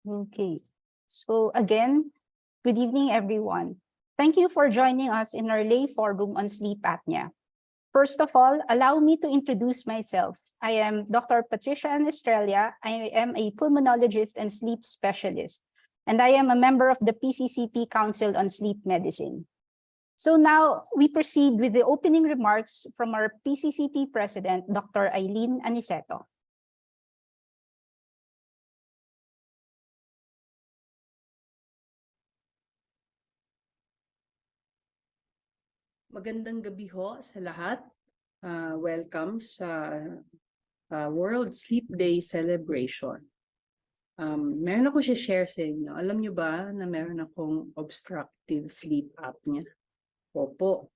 Okay. So again, good evening, everyone. Thank you for joining us in our lay forum on sleep apnea. First of all, allow me to introduce myself. I am Dr. Patricia Ann Estrella. I am a pulmonologist and sleep specialist, and I am a member of the PCCP Council on Sleep Medicine. So now we proceed with the opening remarks from our PCCP President, Dr. Eileen Aniceto. Magandang gabi ho sa lahat. Welcome sa World Sleep Day celebration. Meron ako share sa inyo. Alam nyo ba na meron akong obstructive sleep apnea? Opo.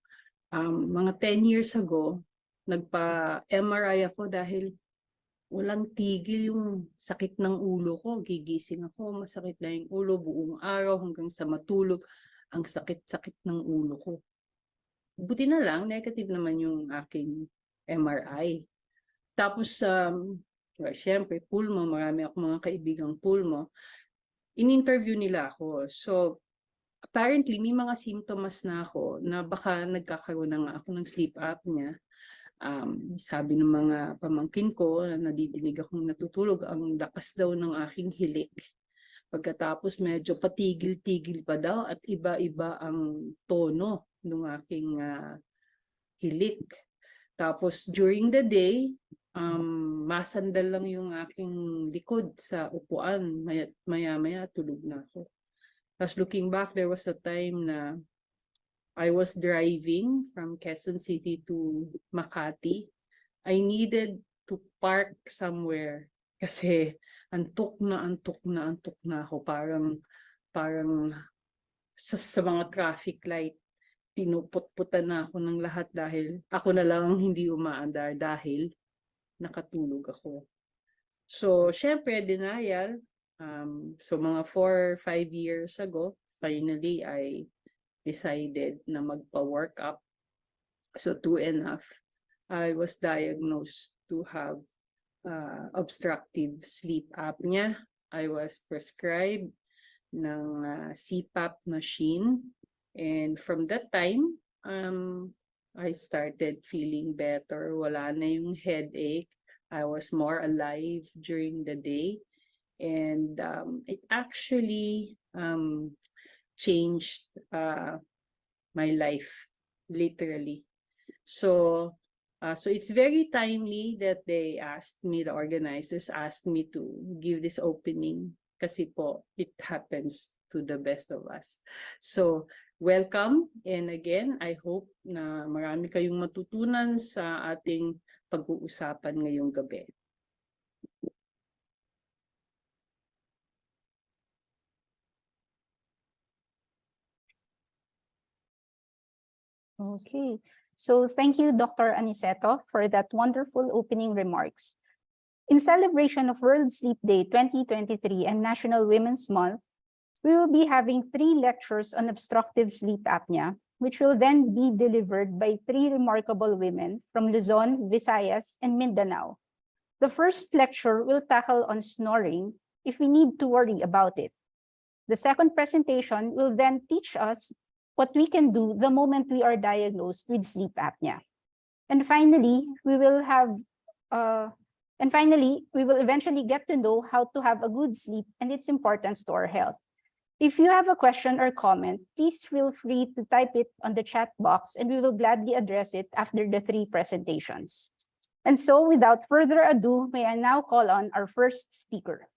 Mga 10 years ago, nagpa-MRI ako dahil walang tigil yung sakit ng ulo ko. Gigising ako, masakit na yung ulo buong araw hanggang sa matulog. Ang sakit-sakit ng ulo ko. Buti na lang, negative naman yung aking MRI. Tapos, syempre, pulmo, marami akong mga kaibigang pulmo. In-interview nila ako. So, apparently, may mga symptoms na ako na baka nagkakaroon na nga ako ng sleep apnea. Sabi ng mga pamangkin ko, nadidinig akong natutulog, ang lakas daw ng aking hilik. Pagkatapos medyo patigil-tigil pa daw at iba-iba ang tono ng aking hilik. Tapos during the day, masandal lang yung aking likod sa upuan. Maya-maya tulog na ako. Tapos looking back, there was a time na I was driving from Quezon City to Makati. I needed to park somewhere kasi antok na ako. Parang sa mga traffic light, pinuput-putan na ako ng lahat dahil ako na lang hindi umaandar dahil nakatulog ako. So, syempre, denial. So, mga 4-5 years ago, finally, I decided na magpa-workup. So, 2.5, I was diagnosed to have obstructive sleep apnea. I was prescribed ng CPAP machine. And from that time, I started feeling better. Wala na yung headache. I was more alive during the day. And it actually changed my life, literally. So it's very timely that they asked me, the organizers asked me to give this opening kasi po, it happens to the best of us. So, welcome. And again, I hope na marami kayong matutunan sa ating pag-uusapan ngayong gabi. Okay. So thank you, Dr. Aniceto, for that wonderful opening remarks. In celebration of World Sleep Day 2023 and National Women's Month, we will be having 3 lectures on obstructive sleep apnea, which will then be delivered by 3 remarkable women from Luzon, Visayas, and Mindanao. The first lecture will tackle on snoring, if we need to worry about it. The second presentation will then teach us what we can do the moment we are diagnosed with sleep apnea. And finally, we will eventually get to know how to have a good sleep and its importance to our health. If you have a question or comment, please feel free to type it on the chat box and we will gladly address it after the 3 presentations. And so without further ado, may I now call on our first speaker.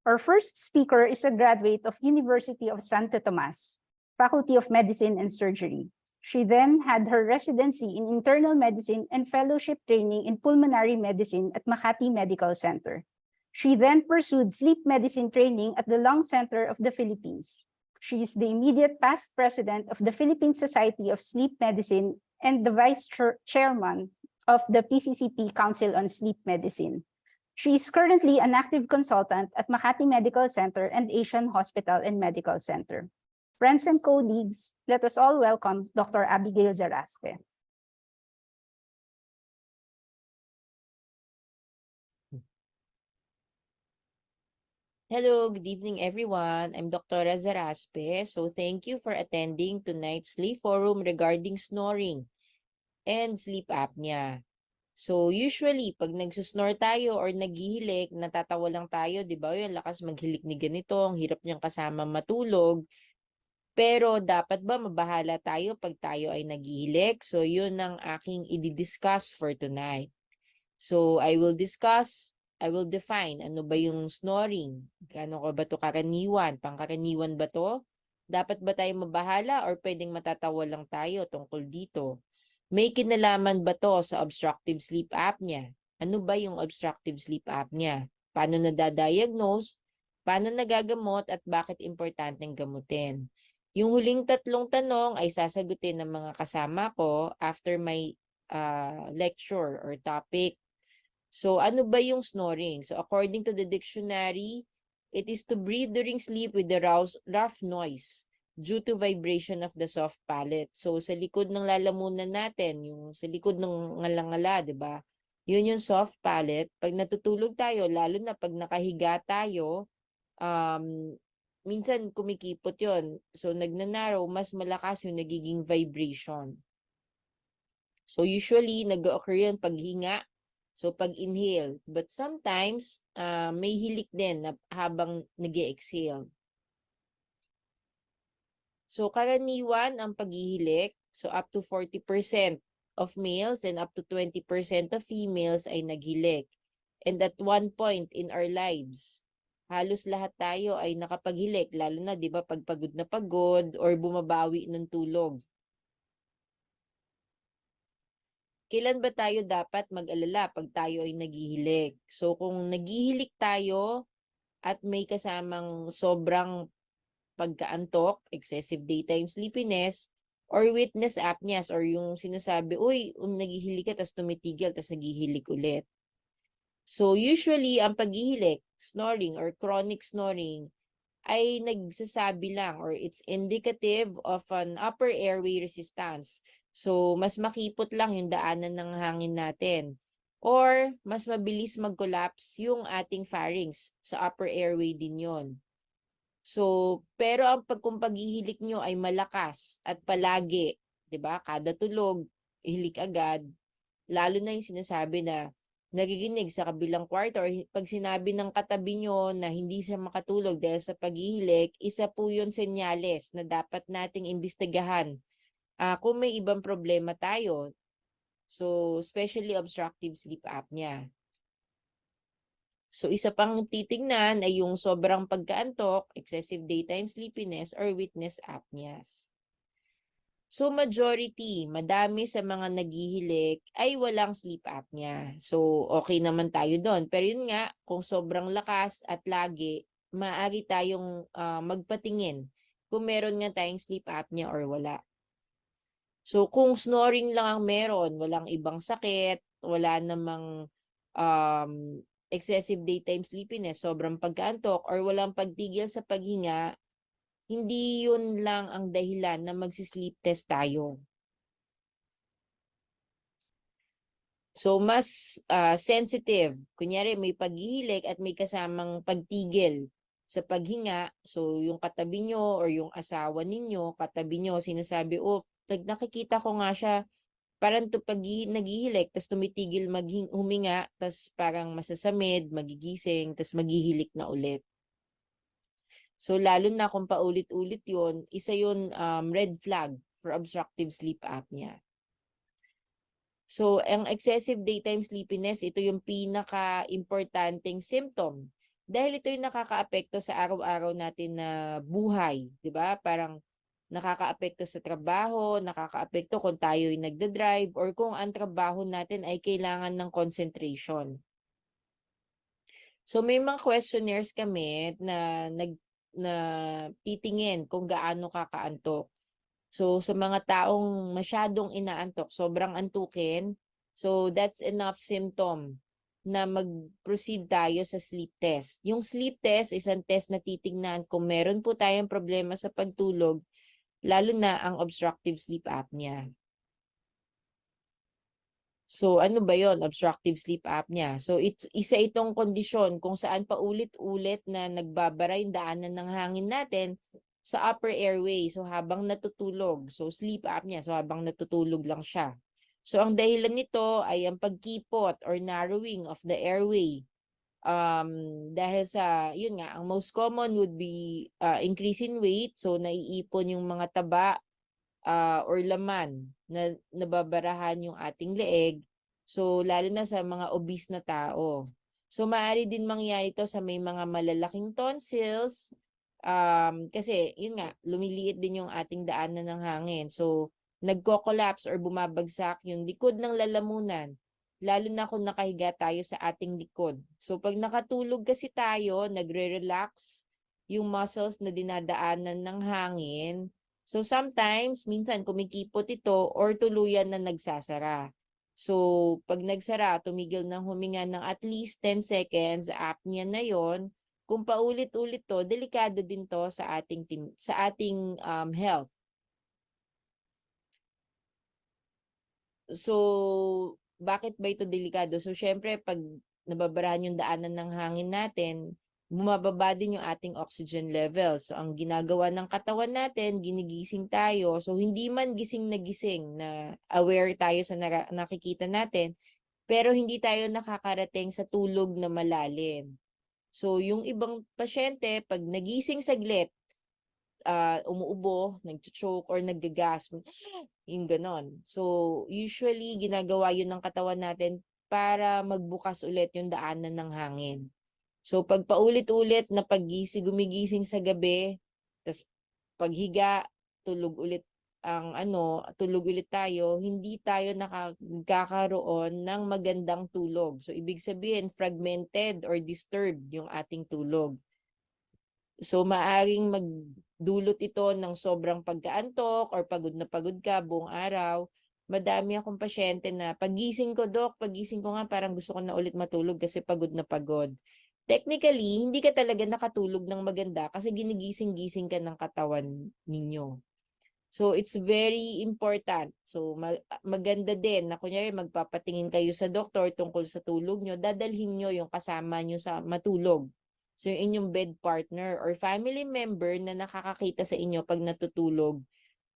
Our first speaker is a graduate of University of Santo Tomas, Faculty of Medicine and Surgery. She then had her residency in internal medicine and fellowship training in pulmonary medicine at Makati Medical Center. She then pursued sleep medicine training at the Lung Center of the Philippines. She is the immediate past president of the Philippine Society of Sleep Medicine and the vice chairman of the PCCP Council on Sleep Medicine. She is currently an active consultant at Makati Medical Center and Asian Hospital and Medical Center. Friends and colleagues, let us all welcome Dr. Abigail Zaraspe. Hello, good evening everyone. I'm Dr. Zaraspe. So thank you for attending tonight's sleep forum regarding snoring and sleep apnea. So usually, pag nagsusnore tayo or naghihilik, natatawa lang tayo, di ba? Yung lakas maghilik ni ganito, ang hirap niyang kasama matulog. Pero dapat ba mabahala tayo pag tayo ay naghihilik? So yun ang aking i-discuss for tonight. So I will define ano ba yung snoring. Gaano ka ba to karaniwan? Pangkaraniwan ba to? Dapat ba tayo mabahala or pwedeng matatawa lang tayo tungkol dito? May kinalaman ba to sa obstructive sleep apnea? Ano ba yung obstructive sleep apnea? Paano nadadiagnose? Paano nagagamot at bakit importanteng gamutin? Yung huling tatlong tanong ay sasagutin ng mga kasama ko after my lecture or topic. So, ano ba yung snoring? So, according to the dictionary, it is to breathe during sleep with the rough noise due to vibration of the soft palate. So, sa likod ng lalamunan natin, yung sa likod ng ngalangala, di ba? Yun yung soft palate. Pag natutulog tayo, lalo na pag nakahiga tayo, minsan kumikipot yon. So, nagnanarrow, mas malakas yung nagiging vibration. So, usually, nag-occur yun paghinga. So, pag-inhale. But sometimes, may hilik din na habang nag-exhale. So, karaniwan ang paghihilik. So, up to 40% of males and up to 20% of females ay naghilik. And at one point in our lives, halos lahat tayo ay nakapaghilik. Lalo na, di ba, pag pagod na pagod or bumabawi ng tulog. Kailan ba tayo dapat mag-alala pag tayo ay naghihilik? So, kung naghihilik tayo at may kasamang sobrang pagkaantok, excessive daytime sleepiness, or witness apneas, or yung sinasabi, uy, naghihilik ka, tapos tumitigil, tapos naghihilik ulit. So, usually, ang paghihilik, snoring, or chronic snoring, ay nagsasabi lang or it's indicative of an upper airway resistance. So, mas makipot lang yung daanan ng hangin natin. Or, mas mabilis mag-collapse yung ating pharynx. Sa upper airway din yon. So, pero kung paghihilik nyo ay malakas at palagi, 'di ba? Kada tulog, hilik agad, lalo na yung sinasabi na nagiginig sa kabilang kwarto or pag sinabi ng katabi nyo na hindi siya makatulog dahil sa paghihilik, isa po yun senyales na dapat nating imbestigahan kung may ibang problema tayo. So, especially obstructive sleep apnea. So, isa pang titingnan ay yung sobrang pagkaantok, excessive daytime sleepiness, or witness apneas. So, majority, madami sa mga naghihilik ay walang sleep apnea. So, okay naman tayo doon. Pero yun nga, kung sobrang lakas at lagi, maaari tayong magpatingin kung meron nga tayong sleep apnea or wala. So, kung snoring lang ang meron, walang ibang sakit, wala namang excessive daytime sleepiness, sobrang pagkaantok, or walang pagtigil sa paghinga, hindi yun lang ang dahilan na magsi-sleep test tayo. So, mas sensitive. Kunyari, may paghihilik at may kasamang pagtigil sa paghinga. So, yung katabi nyo or yung asawa ninyo, katabi nyo, sinasabi, oh, nakikita ko nga siya, parang pag naghihilik, tapos tumitigil huminga, tapos parang masasamid, magigising, tapos maghihilik na ulit. So, lalo na kung paulit-ulit yun, isa yun red flag for obstructive sleep apnea. So, ang excessive daytime sleepiness, ito yung pinaka-importanting symptom. Dahil ito yung nakakaapekto sa araw-araw natin na buhay, di ba? Parang nakakaapekto sa trabaho, nakakaapekto kung tayo ay nagda-drive or kung ang trabaho natin ay kailangan ng concentration. So, may mga questionnaires kami na titingin kung gaano kakaantok. So, sa mga taong masyadong inaantok, sobrang antukin, so that's enough symptom na mag-proceed tayo sa sleep test. Yung sleep test, isang test na titingnan kung meron po tayong problema sa pagtulog, lalo na ang obstructive sleep apnea. So ano ba yon? Obstructive sleep apnea. So isa itong kondisyon kung saan paulit-ulit na nagbabara yung daanan ng hangin natin sa upper airway. So habang natutulog. So sleep apnea. So habang natutulog lang siya. So ang dahilan nito ay ang pagkipot or narrowing of the airway. Dahil sa, yun nga, ang most common would be increase in weight. So naiipon yung mga taba or laman na nababarahan yung ating leeg. So, lalo na sa mga obese na tao. So, maaari din mangyari ito sa may mga malalaking tonsils. Kasi, yun nga, lumiliit din yung ating daanan ng hangin. So, nagko-collapse or bumabagsak yung likod ng lalamunan. Lalo na kung nakahiga tayo sa ating likod. So, pag nakatulog kasi tayo, nagre-relax yung muscles na dinadaanan ng hangin. So sometimes, minsan kumikipot ito or tuluyan na nagsasara. So pag nagsara, tumigil ng huminga ng at least 10 seconds, apnea na yon. Kung paulit-ulit to, delikado din to sa ating health. So bakit ba ito delikado? So syempre pag nababarahan yung daanan ng hangin natin, bumababa din yung ating oxygen level. So, ang ginagawa ng katawan natin, ginigising tayo. So, hindi man gising na aware tayo sa nakikita natin, pero hindi tayo nakakarating sa tulog na malalim. So, yung ibang pasyente, pag nagising saglit, umuubo, nag-choke, or nag-gasp, yung ganon. So, usually, ginagawa yun ng katawan natin para magbukas ulit yung daanan ng hangin. So, pag paulit-ulit na gumigising sa gabi, tas paghiga, tulog ulit tulog ulit tayo, hindi tayo nakakaroon ng magandang tulog. So, ibig sabihin, fragmented or disturbed yung ating tulog. So, maaring magdulot ito ng sobrang pagkaantok or pagod na pagod ka buong araw. Madami akong pasyente na pagising ko, Dok, pagising ko nga parang gusto ko na ulit matulog kasi pagod na pagod. Technically, hindi ka talaga nakatulog ng maganda kasi ginigising-gising ka ng katawan ninyo. So, it's very important. So, maganda din na kunyari magpapatingin kayo sa doktor tungkol sa tulog nyo, dadalhin nyo yung kasama nyo sa matulog. So, yung inyong bed partner or family member na nakakakita sa inyo pag natutulog.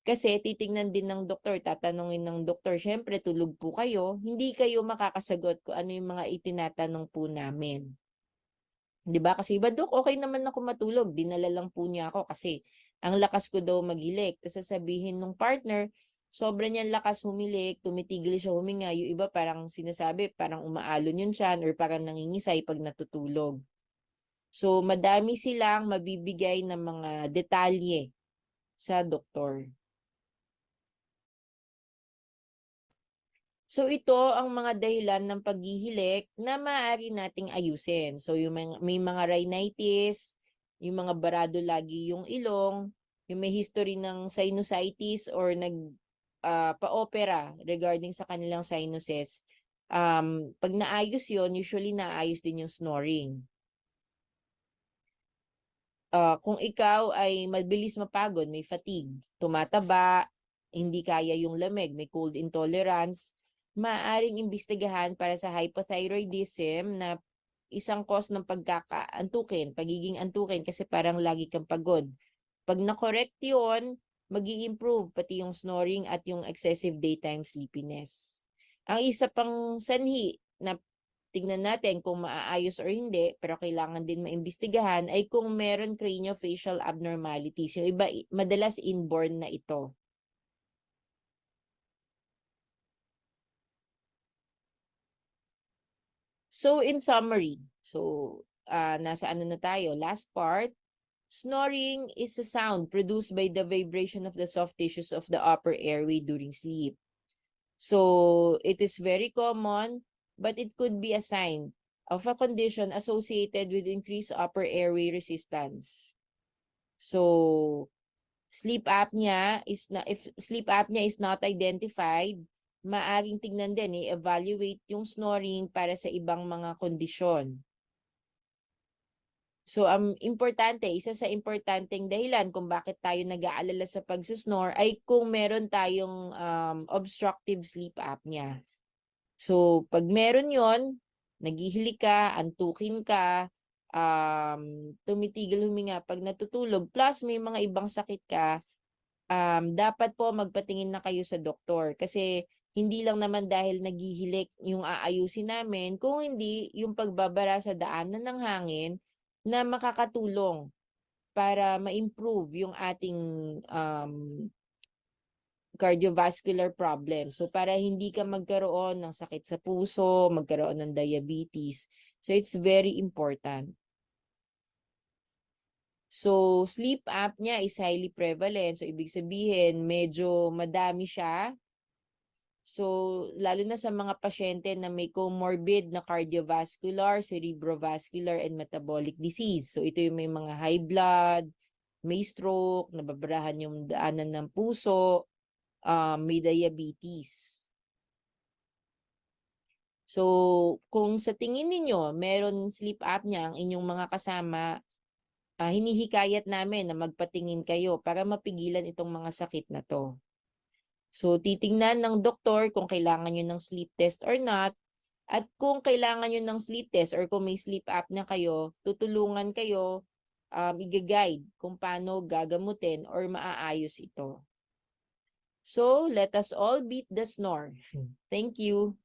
Kasi titingnan din ng doktor, tatanungin ng doktor, syempre tulog po kayo, hindi kayo makakasagot kung ano yung mga itinatanong po namin. 'Di ba? Kasi iba, Dok, okay naman ako matulog, dinala lang po niya ako kasi ang lakas ko daw maghilik. Tapos sasabihin nung partner, sobra niyang lakas humilik, tumitigil siya huminga. Yung iba parang sinasabi, parang umaalon yung tiyan or parang nangingisay pag natutulog. So, madami silang mabibigay ng mga detalye sa doktor. So ito ang mga dahilan ng paghihilik na maaari nating ayusin. So yung may mga rhinitis, yung mga barado lagi yung ilong, yung may history ng sinusitis or pa-opera regarding sa kanilang sinuses. Pag naayos yon, usually naayos din yung snoring. Kung ikaw ay mabilis mapagod, may fatigue, tumataba, hindi kaya yung lamig, may cold intolerance, maaaring imbestigahan para sa hypothyroidism na isang cause ng pagiging antukin kasi parang lagi kang pagod. Pag na-correct yun, mag-i-improve pati yung snoring at yung excessive daytime sleepiness. Ang isa pang sanhi na tignan natin kung maaayos or hindi, pero kailangan din maimbestigahan ay kung meron craniofacial abnormalities. Yung iba, madalas inborn na ito. So, in summary, nasa ano na tayo? Last part, snoring is a sound produced by the vibration of the soft tissues of the upper airway during sleep. So, it is very common, but it could be a sign of a condition associated with increased upper airway resistance. So, if sleep apnea is not identified, maaring tignan din i-evaluate yung snoring para sa ibang mga kondisyon. So, isa sa importanteng dahilan kung bakit tayo nag-aalala sa pagsusnore ay kung meron tayong obstructive sleep apnea. So, pag meron yon, naghihili ka, antukin ka, tumitigil huminga pag natutulog, plus may mga ibang sakit ka, dapat po magpatingin na kayo sa doktor. Kasi hindi lang naman dahil naghihilik yung aayusin namin, kung hindi yung pagbabara sa daanan ng hangin na makakatulong para ma-improve yung ating cardiovascular problem. So, para hindi ka magkaroon ng sakit sa puso, magkaroon ng diabetes. So, it's very important. So, sleep apnea is highly prevalent. So, ibig sabihin, medyo madami siya. So, lalo na sa mga pasyente na may comorbid na cardiovascular, cerebrovascular, and metabolic disease. So, ito yung may mga high blood, may stroke, nababarahan yung daanan ng puso, may diabetes. So, kung sa tingin ninyo, meron sleep apnea ang inyong mga kasama, hinihikayat namin na magpatingin kayo para mapigilan itong mga sakit na to. So, titingnan ng doktor kung kailangan nyo ng sleep test or not. At kung kailangan nyo ng sleep test or kung may sleep apnea kayo, tutulungan kayo, i-guide kung paano gagamutin or maaayos ito. So, let us all beat the snore. Thank you.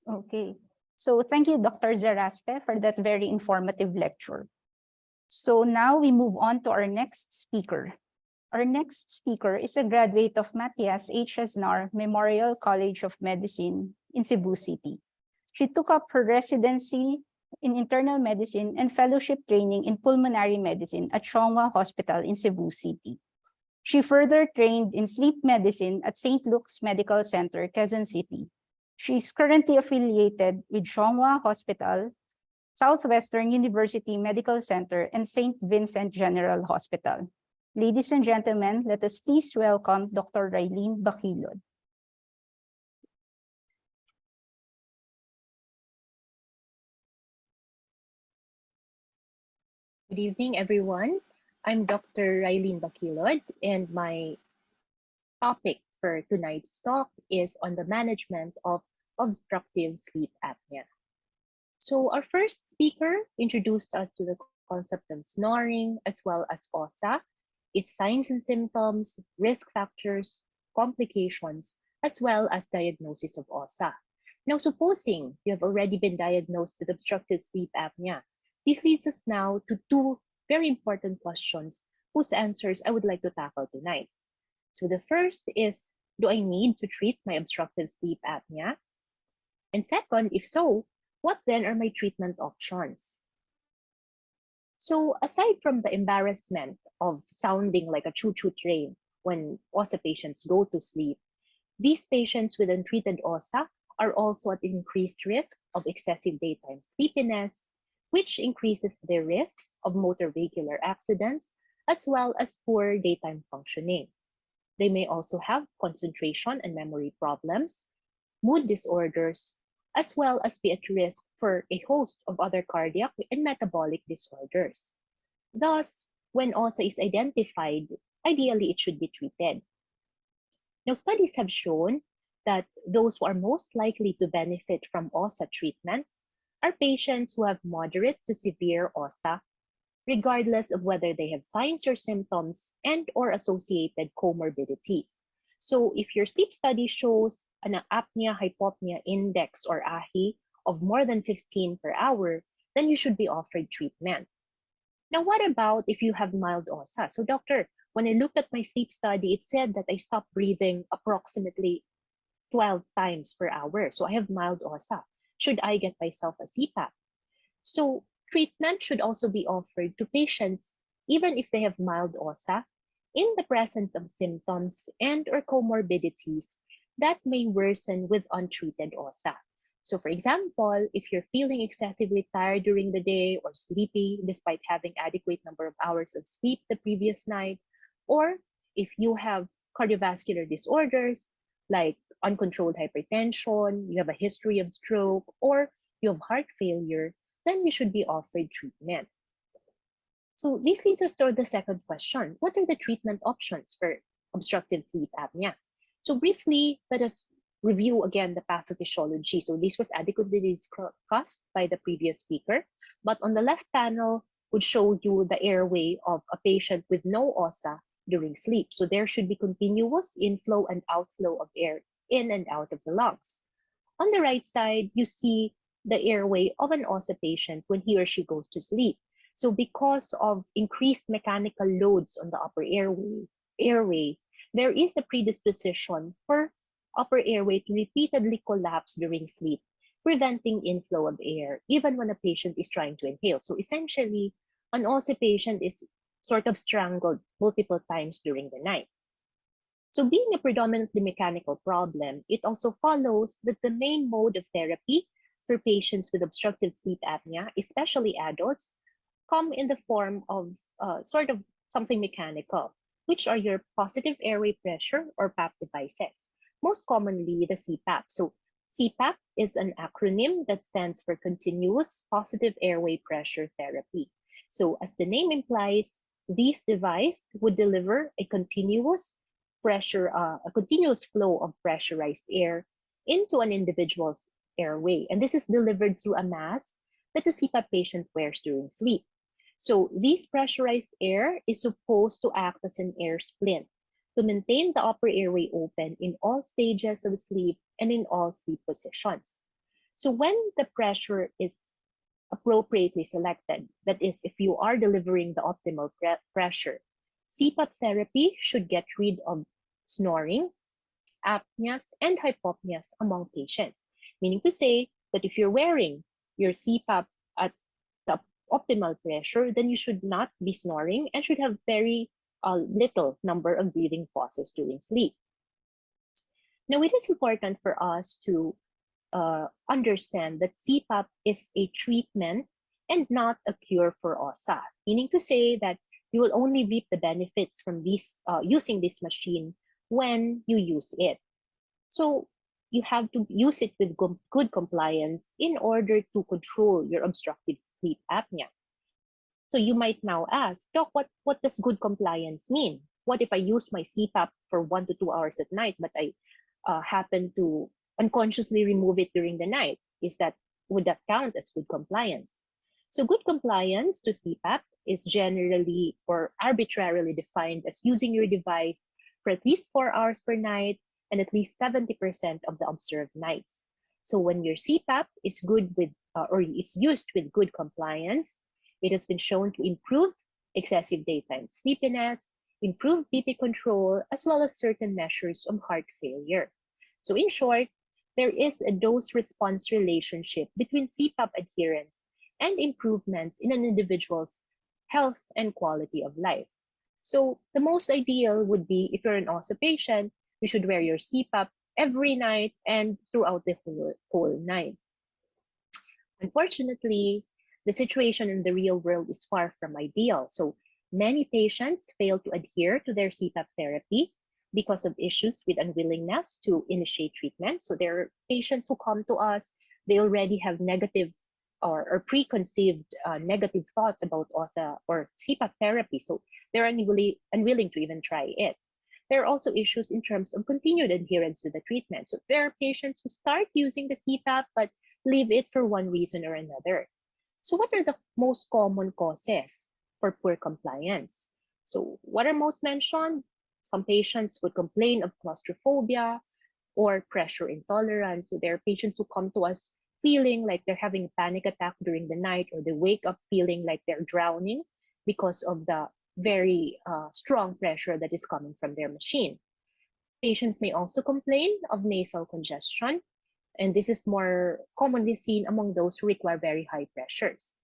Okay. So thank you, Dr. Zaraspe, for that very informative lecture. So now we move on to our next speaker. Our next speaker is a graduate of Matthias H. Snore Memorial College of Medicine in Cebu City. She took up her residency in internal medicine and fellowship training in pulmonary medicine at Chonghua Hospital in Cebu City. She further trained in sleep medicine at St. Luke's Medical Center, Quezon City. She is currently affiliated with Chonghua Hospital, Southwestern University Medical Center, and St. Vincent General Hospital. Ladies and gentlemen, let us please welcome Dr. Raylene Bakilod. Good evening, everyone. I'm Dr. Raylene Bakilod, and my topic for tonight's talk is on the management of obstructive sleep apnea. So our first speaker introduced us to the concept of snoring as well as OSA, its signs and symptoms, risk factors, complications, as well as diagnosis of OSA. Now, supposing you have already been diagnosed with obstructive sleep apnea, this leads us now to two very important questions whose answers I would like to tackle tonight. So the first is, do I need to treat my obstructive sleep apnea? And second, if so, what then are my treatment options? So aside from the embarrassment of sounding like a choo-choo train when OSA patients go to sleep, these patients with untreated OSA are also at increased risk of excessive daytime sleepiness, which increases their risks of motor vehicular accidents as well as poor daytime functioning. They may also have concentration and memory problems, mood disorders, as well as be at risk for a host of other cardiac and metabolic disorders. Thus, when OSA is identified, ideally it should be treated. Now, studies have shown that those who are most likely to benefit from OSA treatment are patients who have moderate to severe OSA, regardless of whether they have signs or symptoms and or associated comorbidities. So if your sleep study shows an apnea-hypopnea index or AHI of more than 15 per hour, then you should be offered treatment. Now, what about if you have mild OSA? So doctor, when I looked at my sleep study, it said that I stopped breathing approximately 12 times per hour. So I have mild OSA. Should I get myself a CPAP? So treatment should also be offered to patients, even if they have mild OSA, in the presence of symptoms and or comorbidities that may worsen with untreated OSA. So for example, if you're feeling excessively tired during the day or sleepy despite having adequate number of hours of sleep the previous night, or if you have cardiovascular disorders like uncontrolled hypertension, you have a history of stroke, or you have heart failure, then you should be offered treatment. So this leads us to the second question. What are the treatment options for obstructive sleep apnea. So briefly, let us review again the pathophysiology. So this was adequately discussed by the previous speaker, but on the left panel would show you the airway of a patient with no OSA during sleep. So there should be continuous inflow and outflow of air in and out of the lungs. On the right side, you see the airway of an OSA patient when he or she goes to sleep. So because of increased mechanical loads on the upper airway, there is a predisposition for upper airway to repeatedly collapse during sleep, preventing inflow of air, even when a patient is trying to inhale. So essentially, an OSA patient is sort of strangled multiple times during the night. So being a predominantly mechanical problem, it also follows that the main mode of therapy for patients with obstructive sleep apnea, especially adults, come in the form of sort of something mechanical, which are your positive airway pressure or PAP devices, most commonly the CPAP. So CPAP is an acronym that stands for Continuous Positive Airway Pressure Therapy. So as the name implies, this device would deliver a continuous flow of pressurized air into an individual's airway. And this is delivered through a mask that the CPAP patient wears during sleep. So this pressurized air is supposed to act as an air splint to maintain the upper airway open in all stages of sleep and in all sleep positions. So when the pressure is appropriately selected, that is, if you are delivering the optimal pressure, CPAP therapy should get rid of snoring, apneas, and hypopneas among patients. Meaning to say that if you're wearing your CPAP at the optimal pressure, then you should not be snoring and should have very little number of breathing pauses during sleep. Now, it is important for us to understand that CPAP is a treatment and not a cure for OSA, meaning to say that you will only reap the benefits from using this machine when you use it. So you have to use it with good compliance in order to control your obstructive sleep apnea. So you might now ask, Doc, what does good compliance mean? What if I use my CPAP for 1 to 2 hours at night, but I happen to unconsciously remove it during the night? Would that count as good compliance? So good compliance to CPAP is generally or arbitrarily defined as using your device for at least 4 hours per night and at least 70% of the observed nights. So when your CPAP is good with or is used with good compliance, it has been shown to improve excessive daytime sleepiness, improve BP control, as well as certain measures of heart failure. So in short, there is a dose-response relationship between CPAP adherence and improvements in an individual's health and quality of life. So the most ideal would be if you're an OSA patient, you should wear your CPAP every night and throughout the whole night. Unfortunately, the situation in the real world is far from ideal. So many patients fail to adhere to their CPAP therapy because of issues with unwillingness to initiate treatment. So there are patients who come to us, they already have negative or preconceived negative thoughts about OSA or CPAP therapy. So they're unwilling to even try it. There are also issues in terms of continued adherence to the treatment. So there are patients who start using the CPAP but leave it for one reason or another. So what are the most common causes for poor compliance? So what are most mentioned? Some patients would complain of claustrophobia or pressure intolerance. So there are patients who come to us feeling like they're having a panic attack during the night, or they wake up feeling like they're drowning because of the very strong pressure that is coming from their machine. Patients may also complain of nasal congestion, and this is more commonly seen among those who require very high pressures.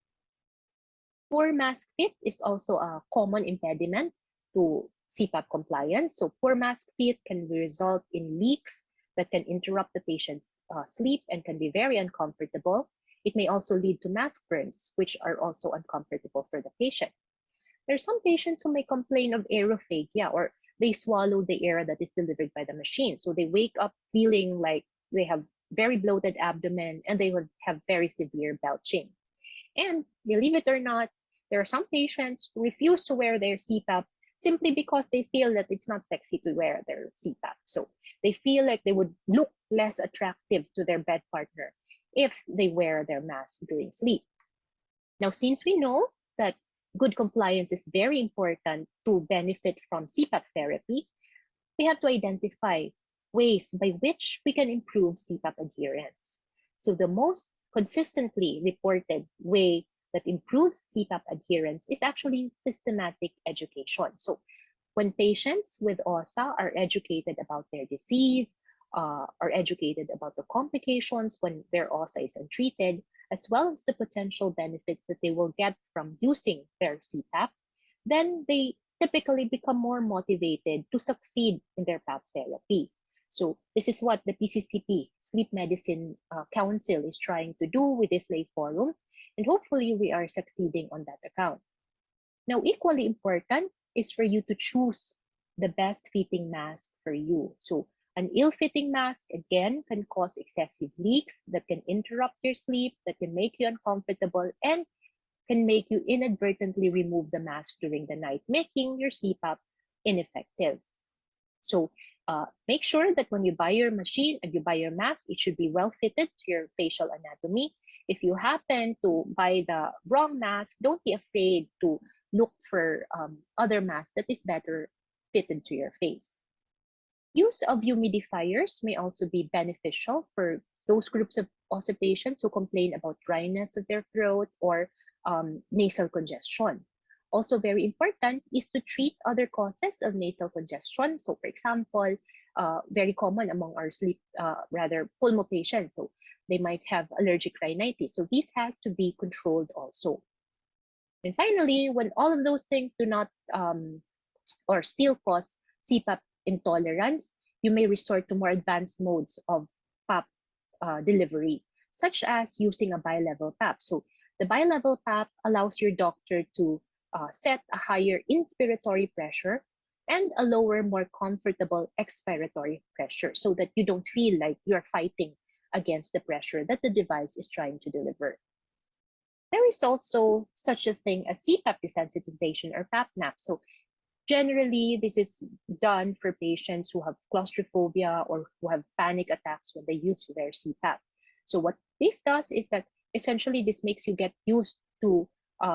Poor mask fit is also a common impediment to CPAP compliance. So poor mask fit can result in leaks that can interrupt the patient's sleep and can be very uncomfortable. It may also lead to mask burns, which are also uncomfortable for the patient. There are some patients who may complain of aerophagia, or they swallow the air that is delivered by the machine. So they wake up feeling like they have very bloated abdomen and they would have very severe belching. And believe it or not, there are some patients who refuse to wear their CPAP simply because they feel that it's not sexy to wear their CPAP. So they feel like they would look less attractive to their bed partner if they wear their mask during sleep. Now, since we know that good compliance is very important to benefit from CPAP therapy, we have to identify ways by which we can improve CPAP adherence. So the most consistently reported way that improves CPAP adherence is actually systematic education. So when patients with OSA are educated about their disease, are educated about the complications when their OSA is untreated, as well as the potential benefits that they will get from using their CPAP, then they typically become more motivated to succeed in their PAP therapy. So this is what the PCCP, Sleep Medicine Council, is trying to do with this lay forum, and hopefully we are succeeding on that account. Now, equally important is for you to choose the best fitting mask for you. So an ill-fitting mask, again, can cause excessive leaks that can interrupt your sleep, that can make you uncomfortable, and can make you inadvertently remove the mask during the night, making your CPAP ineffective. So make sure that when you buy your machine and you buy your mask, it should be well fitted to your facial anatomy. If you happen to buy the wrong mask, don't be afraid to look for other masks that is better fitted to your face. Use of humidifiers may also be beneficial for those groups of OSA patients who complain about dryness of their throat or nasal congestion. Also very important is to treat other causes of nasal congestion. So for example, very common among our pulmo patients. So they might have allergic rhinitis. So this has to be controlled also. And finally, when all of those things do not or still cause CPAP intolerance, you may resort to more advanced modes of PAP delivery, such as using a bilevel PAP. So the bilevel PAP allows your doctor to set a higher inspiratory pressure and a lower, more comfortable expiratory pressure so that you don't feel like you're fighting against the pressure that the device is trying to deliver. There is also such a thing as CPAP desensitization or PAP nap. So generally, this is done for patients who have claustrophobia or who have panic attacks when they use their CPAP. So what this does is that essentially this makes you get used to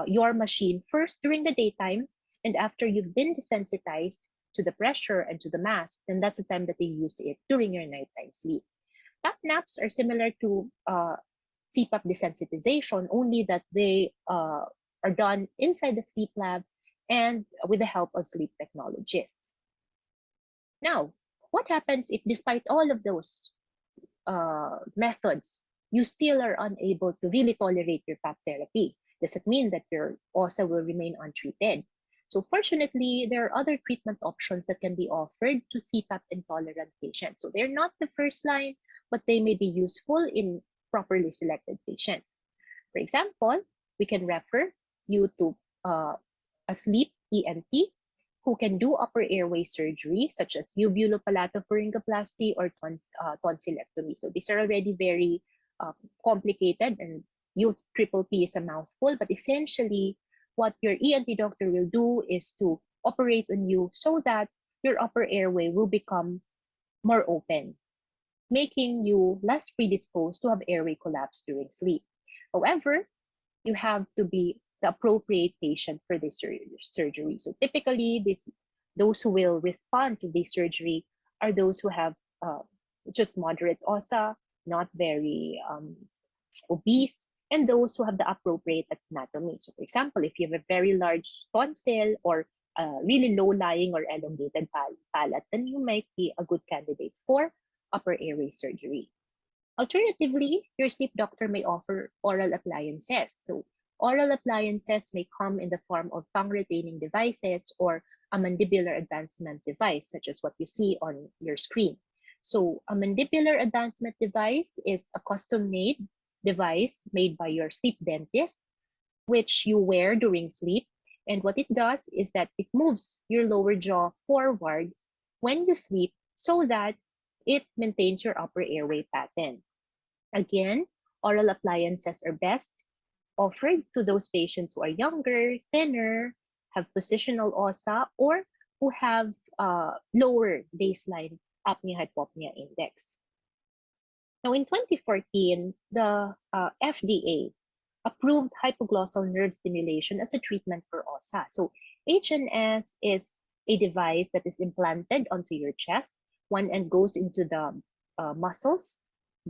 your machine first during the daytime, and after you've been desensitized to the pressure and to the mask, then that's the time that they use it during your nighttime sleep. PAP naps are similar to CPAP desensitization, only that they are done inside the sleep lab and with the help of sleep technologists. Now, what happens if despite all of those methods, you still are unable to really tolerate your PAP therapy? Does it mean that your OSA will remain untreated? So fortunately, there are other treatment options that can be offered to CPAP intolerant patients. So they're not the first line, but they may be useful in properly selected patients. For example, we can refer you to a sleep ENT who can do upper airway surgery such as uvulopalatopharyngoplasty or tonsillectomy. So these are already very complicated, and UPPP is a mouthful, but essentially what your ENT doctor will do is to operate on you so that your upper airway will become more open, making you less predisposed to have airway collapse during sleep. However, you have to be the appropriate patient for this surgery. So typically, those who will respond to this surgery are those who have just moderate OSA, not very obese, and those who have the appropriate anatomy. So for example, if you have a very large tonsil or really low-lying or elongated palate, then you might be a good candidate for upper airway surgery. Alternatively, your sleep doctor may offer oral appliances. So oral appliances may come in the form of tongue-retaining devices or a mandibular advancement device, such as what you see on your screen. So a mandibular advancement device is a custom-made device made by your sleep dentist, which you wear during sleep. And what it does is that it moves your lower jaw forward when you sleep so that it maintains your upper airway pattern. Again, oral appliances are best offered to those patients who are younger, thinner, have positional OSA, or who have lower baseline apnea-hypopnea index. Now, in 2014, the FDA approved hypoglossal nerve stimulation as a treatment for OSA. So HNS is a device that is implanted onto your chest. One end goes into the muscles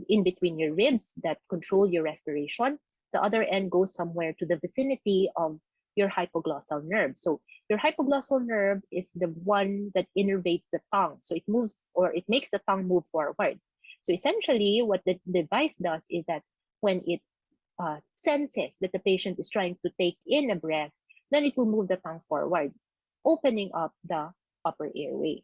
in between your ribs that control your respiration. The other end goes somewhere to the vicinity of your hypoglossal nerve. So your hypoglossal nerve is the one that innervates the tongue. So it moves, or it makes the tongue move forward. So essentially, what the device does is that when it senses that the patient is trying to take in a breath, then it will move the tongue forward, opening up the upper airway.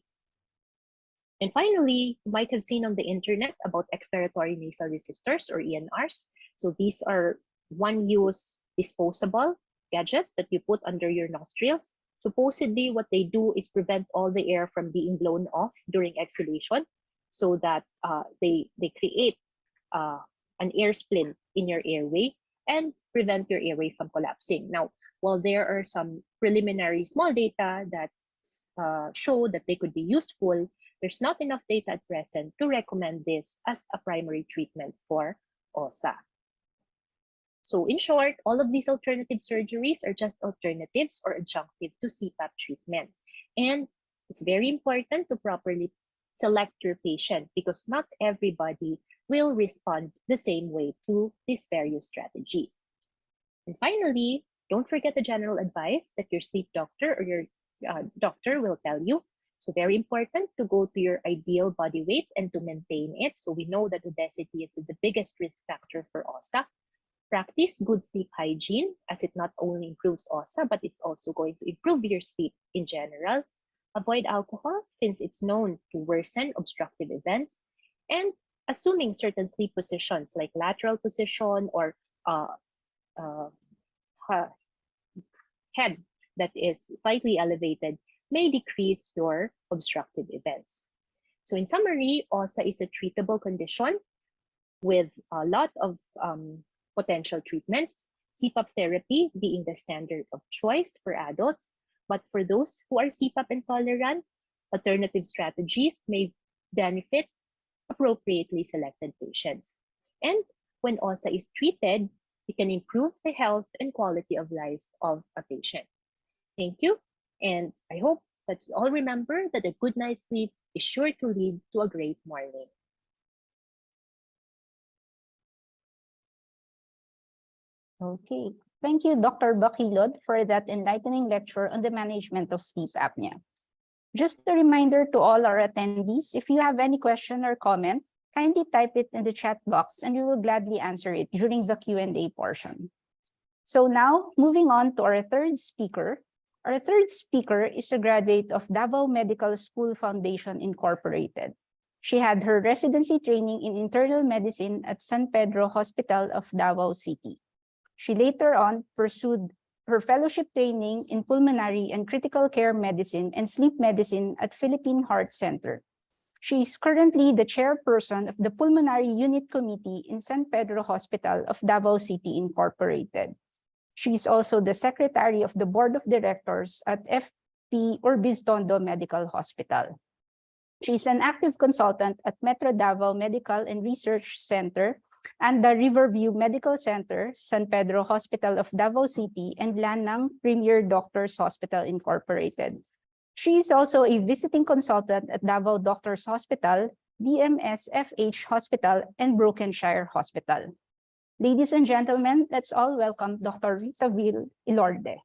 And finally, you might have seen on the internet about expiratory nasal resistors, or ENRs. So these are one-use disposable gadgets that you put under your nostrils. Supposedly, what they do is prevent all the air from being blown off during exhalation, so that they create an air splint in your airway and prevent your airway from collapsing. Now, while there are some preliminary small data that show that they could be useful, there's not enough data at present to recommend this as a primary treatment for OSA. So in short, all of these alternative surgeries are just alternatives or adjunctive to CPAP treatment. And it's very important to properly select your patient, because not everybody will respond the same way to these various strategies. And finally, don't forget the general advice that your sleep doctor or your doctor will tell you. So very important to go to your ideal body weight and to maintain it. So we know that obesity is the biggest risk factor for OSA. Practice good sleep hygiene, as it not only improves OSA, but it's also going to improve your sleep in general. Avoid alcohol, since it's known to worsen obstructive events. And assuming certain sleep positions like lateral position or head that is slightly elevated may decrease your obstructive events. So in summary, OSA is a treatable condition with a lot of potential treatments, CPAP therapy being the standard of choice for adults. But for those who are CPAP intolerant, alternative strategies may benefit appropriately selected patients. And when OSA is treated, it can improve the health and quality of life of a patient. Thank you. And I hope let's all remember that a good night's sleep is sure to lead to a great morning. Okay. Thank you, Dr. Bakilod, for that enlightening lecture on the management of sleep apnea. Just a reminder to all our attendees, if you have any question or comment, kindly type it in the chat box and we will gladly answer it during the Q&A portion. So now, moving on to our third speaker. Our third speaker is a graduate of Davao Medical School Foundation Incorporated. She had her residency training in internal medicine at San Pedro Hospital of Davao City. She later on pursued her fellowship training in pulmonary and critical care medicine and sleep medicine at Philippine Heart Center. She is currently the chairperson of the Pulmonary Unit Committee in San Pedro Hospital of Davao City Incorporated. She is also the secretary of the board of directors at FP Urbistondo Medical Hospital. She is an active consultant at Metro Davao Medical and Research Center and the Riverview Medical Center, San Pedro Hospital of Davao City, and Lanang Premier Doctors Hospital Incorporated. She is also a visiting consultant at Davao Doctors Hospital, DMS FH Hospital, and Brokenshire Hospital. Ladies and gentlemen, let's all welcome Dr. Rita Vil Ilorde.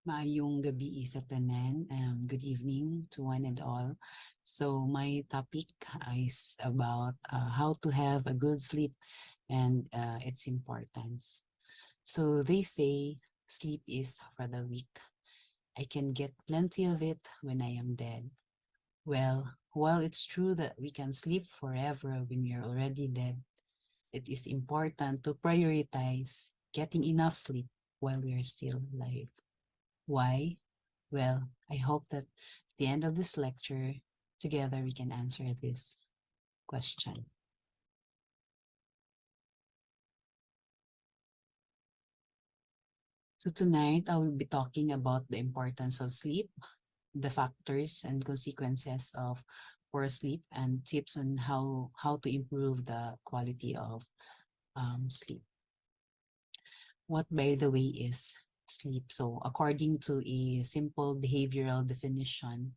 Maayong gabi sa tanan. Good evening to one and all. So my topic is about how to have a good sleep and its importance. So they say sleep is for the weak. I can get plenty of it when I am dead. Well, while it's true that we can sleep forever when we are already dead, it is important to prioritize getting enough sleep while we are still alive. Why? Well, I hope that at the end of this lecture, together we can answer this question. So tonight I will be talking about the importance of sleep, the factors and consequences of poor sleep, and tips on how to improve the quality of sleep. What, by the way, is sleep? So according to a simple behavioral definition,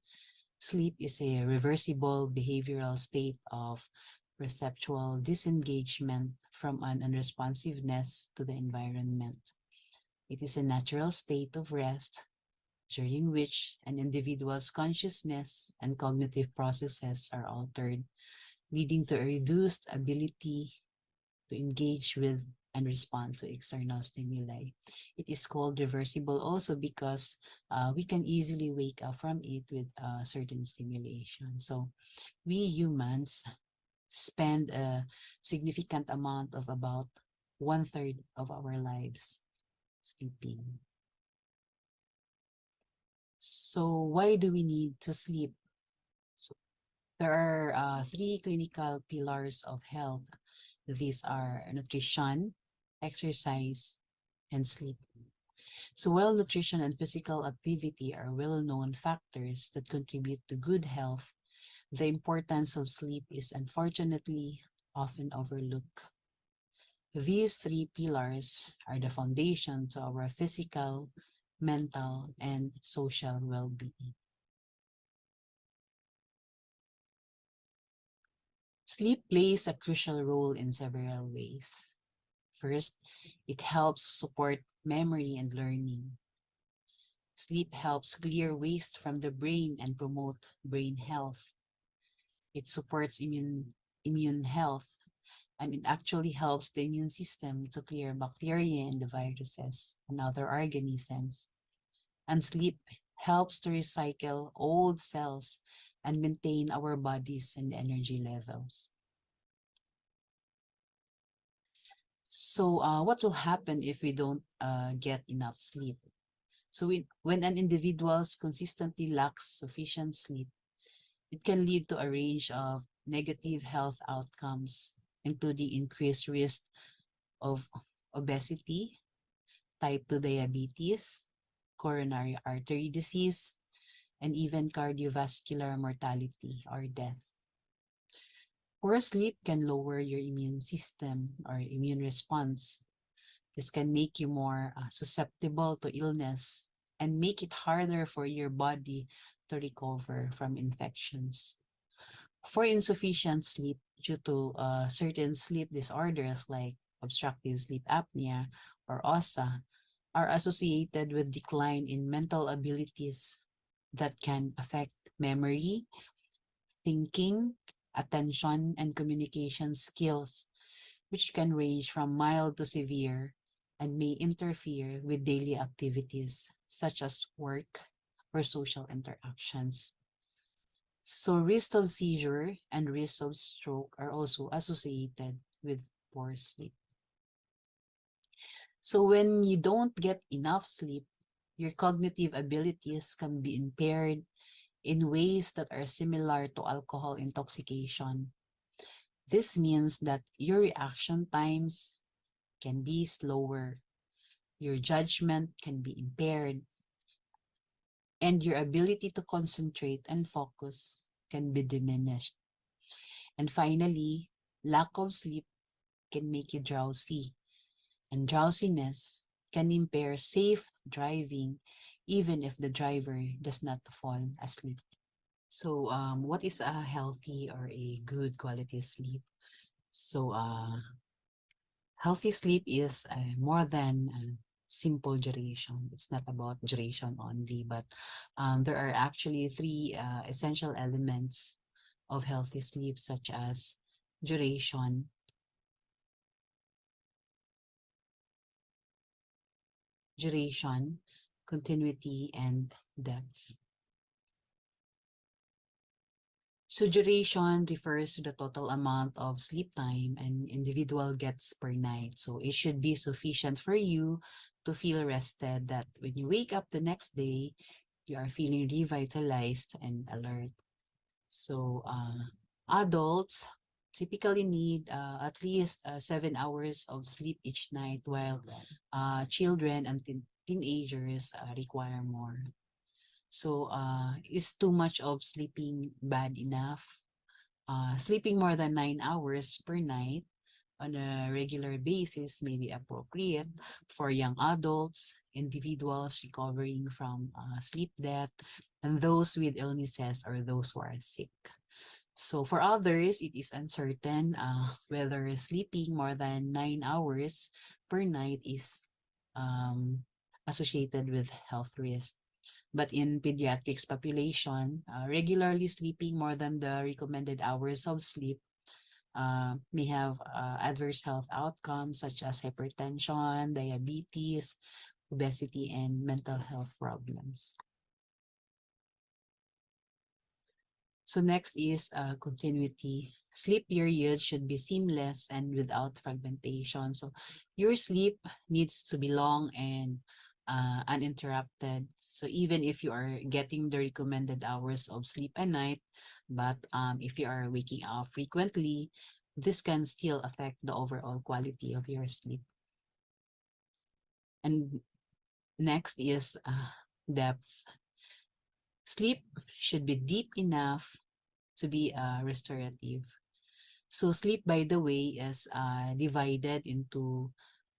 sleep is a reversible behavioral state of perceptual disengagement from an unresponsiveness to the environment. It is a natural state of rest during which an individual's consciousness and cognitive processes are altered, leading to a reduced ability to engage with and respond to external stimuli. It is called reversible also because we can easily wake up from it with certain stimulation. So we humans spend a significant amount of about 1/3 of our lives sleeping. So why do we need to sleep? So there are three clinical pillars of health. These are nutrition, exercise, and sleep. So while nutrition and physical activity are well-known factors that contribute to good health, the importance of sleep is unfortunately often overlooked. These three pillars are the foundation to our physical, mental, and social well-being. Sleep plays a crucial role in several ways. First, it helps support memory and learning. Sleep helps clear waste from the brain and promote brain health. It supports immune health, and it actually helps the immune system to clear bacteria and the viruses and other organisms. And sleep helps to recycle old cells and maintain our bodies and energy levels. So what will happen if we don't get enough sleep? So when an individual consistently lacks sufficient sleep, it can lead to a range of negative health outcomes, including increased risk of obesity, type 2 diabetes, coronary artery disease, and even cardiovascular mortality or death. Poor sleep can lower your immune system or immune response. This can make you more susceptible to illness and make it harder for your body to recover from infections. For insufficient sleep due to certain sleep disorders like obstructive sleep apnea or OSA are associated with decline in mental abilities that can affect memory, thinking, attention, and communication skills, which can range from mild to severe and may interfere with daily activities such as work or social interactions. So risk of seizure and risk of stroke are also associated with poor sleep. So when you don't get enough sleep, your cognitive abilities can be impaired in ways that are similar to alcohol intoxication. This means that your reaction times can be slower, your judgment can be impaired, and your ability to concentrate and focus can be diminished. And finally, lack of sleep can make you drowsy, and drowsiness can impair safe driving even if the driver does not fall asleep. So, what is a healthy or a good quality sleep? So, healthy sleep is more than simple duration. It's not about duration only, but there are actually three essential elements of healthy sleep, such as duration, continuity, and depth. So duration refers to the total amount of sleep time an individual gets per night. So it should be sufficient for you to feel rested, that when you wake up the next day, you are feeling revitalized and alert. So adults typically need at least 7 hours of sleep each night, while children and teenagers require more. So, is too much of sleeping bad enough? Sleeping more than 9 hours per night on a regular basis may be appropriate for young adults, individuals recovering from sleep debt, and those with illnesses or those who are sick. So for others, it is uncertain whether sleeping more than 9 hours per night is um, associated with health risk. But in pediatrics population, regularly sleeping more than the recommended hours of sleep may have adverse health outcomes such as hypertension, diabetes, obesity, and mental health problems. So next is continuity. Sleep periods should be seamless and without fragmentation. So your sleep needs to be long and uninterrupted. So even if you are getting the recommended hours of sleep a night, but if you are waking up frequently, this can still affect the overall quality of your sleep. And next is depth. Sleep should be deep enough to be restorative. So sleep, by the way, is divided into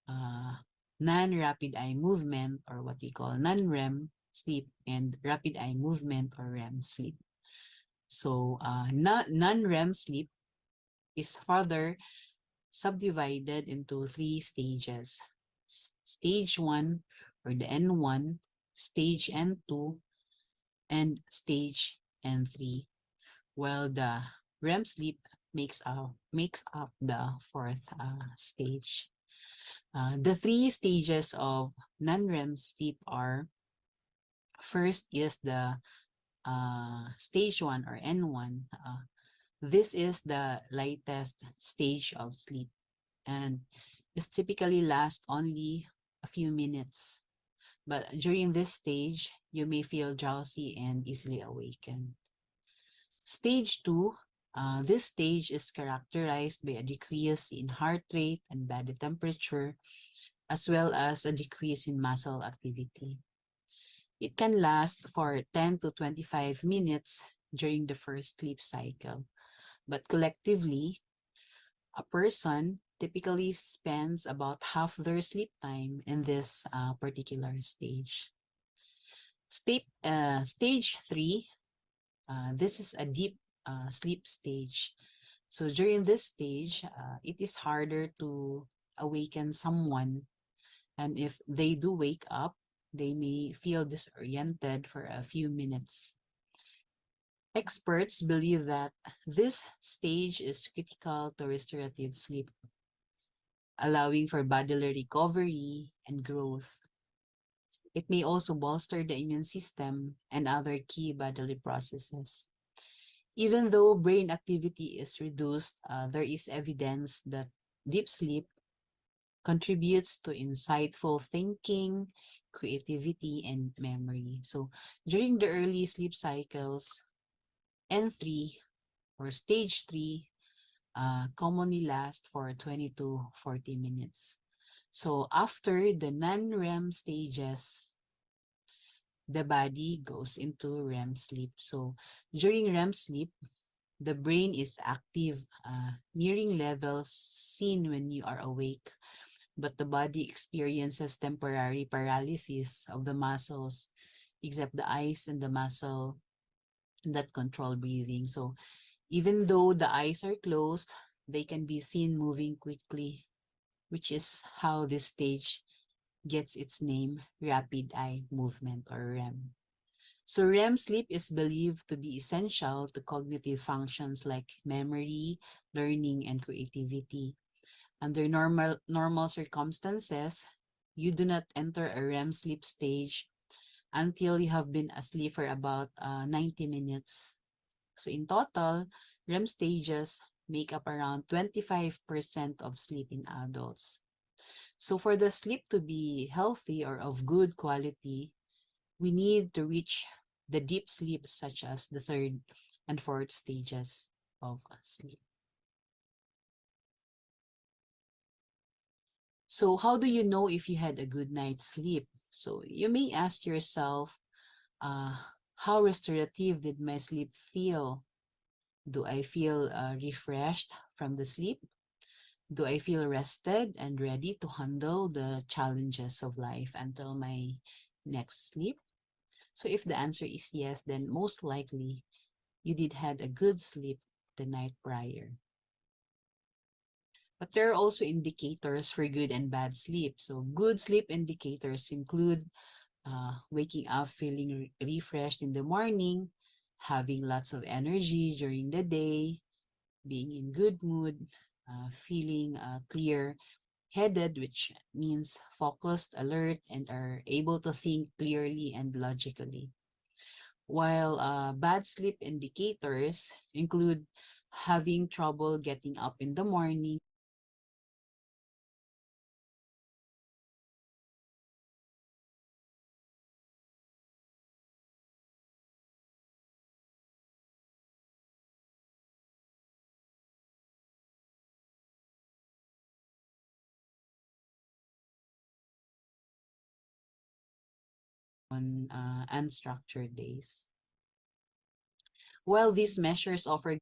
uh, non-rapid eye movement, or what we call non-REM sleep, and rapid eye movement, or REM sleep. So non-REM sleep is further subdivided into 3 stages. Stage 1, or the N1, stage N2, and stage N3. While the REM sleep makes up the fourth stage. The 3 stages of non-REM sleep are: first is the stage 1, or N1. This is the lightest stage of sleep and is typically last only a few minutes. But during this stage, you may feel drowsy and easily awaken. Stage 2, this stage is characterized by a decrease in heart rate and body temperature, as well as a decrease in muscle activity. It can last for 10 to 25 minutes during the first sleep cycle, but collectively, a person typically spends about half their sleep time in this particular stage. Stage 3, this is a deep sleep stage. So during this stage, it is harder to awaken someone. And if they do wake up, they may feel disoriented for a few minutes. Experts believe that this stage is critical to restorative sleep, allowing for bodily recovery and growth. It may also bolster the immune system and other key bodily processes. Even though brain activity is reduced, there is evidence that deep sleep contributes to insightful thinking, creativity, and memory. So during the early sleep cycles, N3 or stage 3 commonly last for 20 to 40 minutes. So after the non-REM stages, the body goes into REM sleep. So during REM sleep, the brain is active, nearing levels seen when you are awake, but the body experiences temporary paralysis of the muscles, except the eyes and the muscle that control breathing. So even though the eyes are closed, they can be seen moving quickly, which is how this stage gets its name, rapid eye movement, or REM. So REM sleep is believed to be essential to cognitive functions like memory, learning, and creativity. Under normal circumstances, you do not enter a REM sleep stage until you have been asleep for about 90 minutes. So in total, REM stages make up around 25% of sleep in adults. So for the sleep to be healthy or of good quality, we need to reach the deep sleep such as the third and fourth stages of sleep. So how do you know if you had a good night's sleep? So you may ask yourself, how restorative did my sleep feel? Do I feel refreshed from the sleep? Do I feel rested and ready to handle the challenges of life until my next sleep? So if the answer is yes, then most likely you did had a good sleep the night prior. But there are also indicators for good and bad sleep. So good sleep indicators include waking up feeling refreshed in the morning, having lots of energy during the day, being in good mood, feeling clear headed, which means focused, alert, and are able to think clearly and logically. While bad sleep indicators include having trouble getting up in the morning, on unstructured days. While these measures offer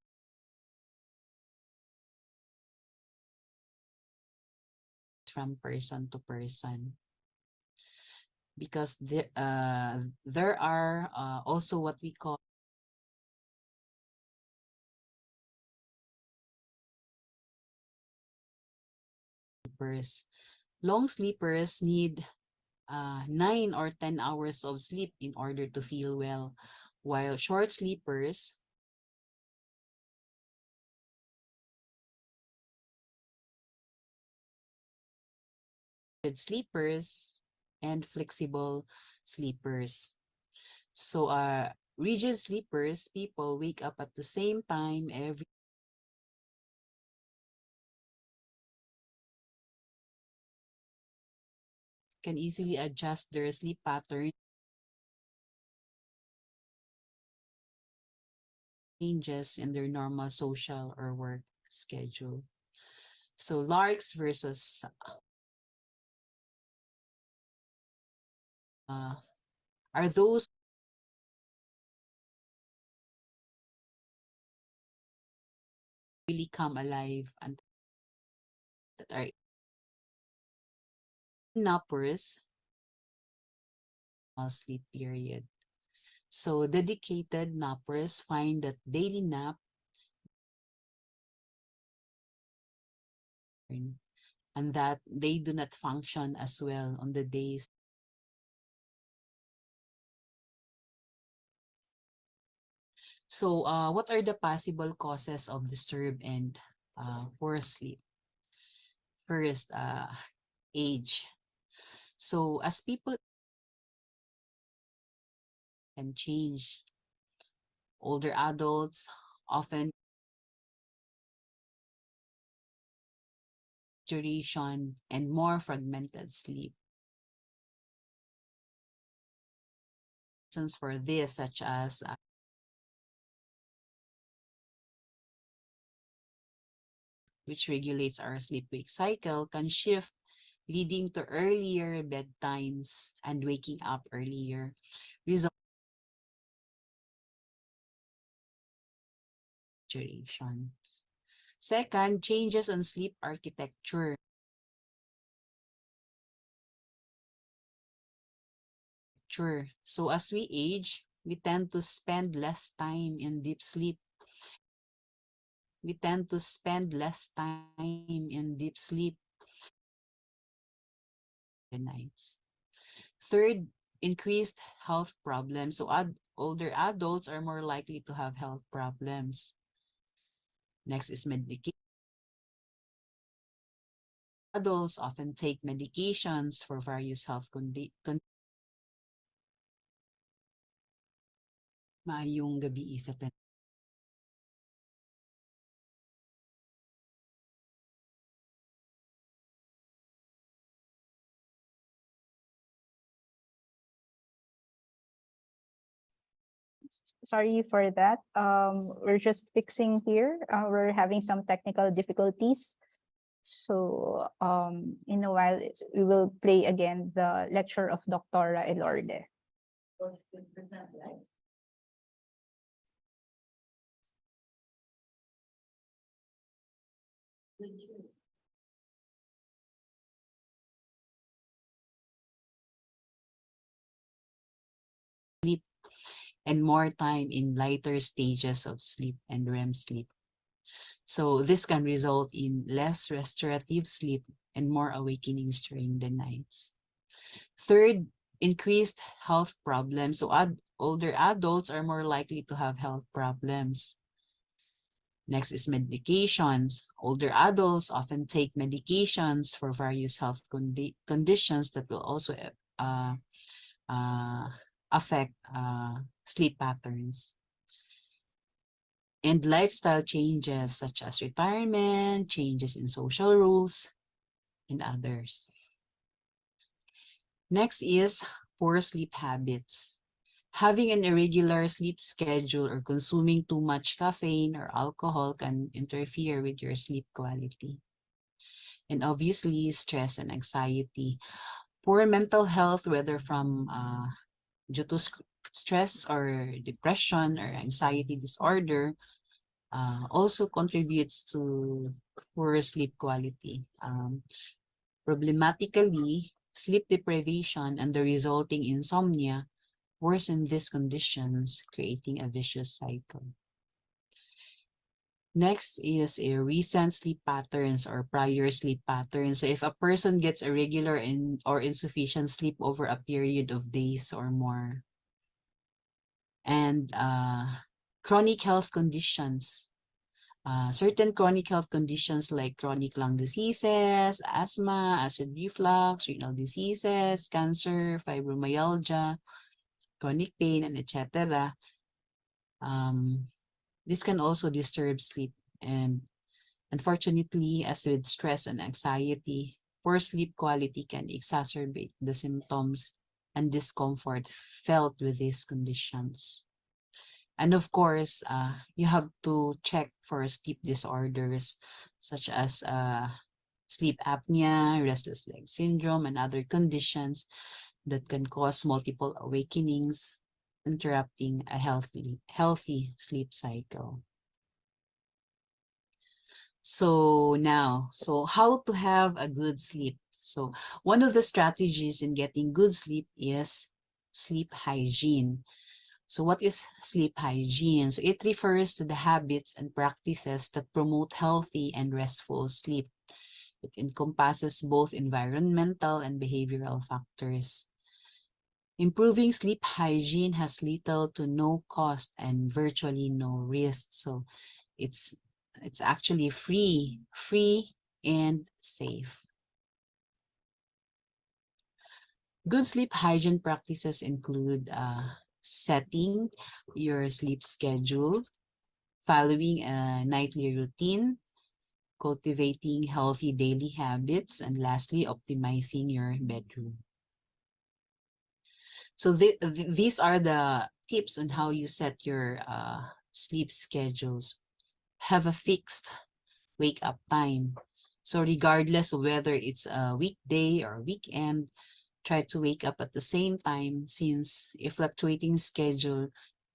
from person to person, because there are also what we call sleepers. Long sleepers need 9 or 10 hours of sleep in order to feel well, while short sleepers, and flexible sleepers. So, rigid sleepers, people wake up at the same time every can easily adjust their sleep pattern changes in their normal social or work schedule. So larks versus uh, are those really come alive and that are nappers sleep period. So dedicated nappers find that daily nap and that they do not function as well on the days. So what are the possible causes of disturbed and poor sleep? First, age. So as people can change, older adults often duration and more fragmented sleep. Reasons for this, such as which regulates our sleep-wake cycle, can shift, leading to earlier bedtimes and waking up earlier, resulting in duration. Second, changes in sleep architecture. So as we age, we tend to spend less time in deep sleep. We tend to spend less time in deep sleep the nights. Third, increased health problems. So older adults are more likely to have health problems. Next is medication. Adults often take medications for various health conditions. Maayong gabi sa Sorry for that. We're just fixing here. We're having some technical difficulties. So in a while, we will play again the lecture of Dr. Elorde. And more time in lighter stages of sleep and REM sleep. So this can result in less restorative sleep and more awakenings during the nights. Third, increased health problems. So older adults are more likely to have health problems. Next is medications. Older adults often take medications for various health conditions that will also affect sleep patterns. And lifestyle changes such as retirement, changes in social rules, and others. Next is poor sleep habits. Having an irregular sleep schedule or consuming too much caffeine or alcohol can interfere with your sleep quality. And obviously, stress and anxiety. Poor mental health, whether from due to stress or depression or anxiety disorder, also contributes to poor sleep quality. Problematically, sleep deprivation and the resulting insomnia worsen these conditions, creating a vicious cycle. Next is a recent sleep patterns or prior sleep patterns. So if a person gets irregular or insufficient sleep over a period of days or more, and chronic health conditions, certain chronic health conditions like chronic lung diseases, asthma, acid reflux, renal diseases, cancer, fibromyalgia, chronic pain, and etc. This can also disturb sleep, and unfortunately, as with stress and anxiety, poor sleep quality can exacerbate the symptoms and discomfort felt with these conditions. And of course, you have to check for sleep disorders such as sleep apnea, restless leg syndrome, and other conditions that can cause multiple awakenings, interrupting a healthy sleep cycle. So how to have a good sleep? So one of the strategies in getting good sleep is sleep hygiene. So what is sleep hygiene? So it refers to the habits and practices that promote healthy and restful sleep. It encompasses both environmental and behavioral factors. Improving sleep hygiene has little to no cost and virtually no risk. So it's actually free and safe. Good sleep hygiene practices include setting your sleep schedule, following a nightly routine, cultivating healthy daily habits, and lastly, optimizing your bedroom. So these are the tips on how you set your sleep schedules. Have a fixed wake up time. So regardless of whether it's a weekday or weekend, try to wake up at the same time, since a fluctuating schedule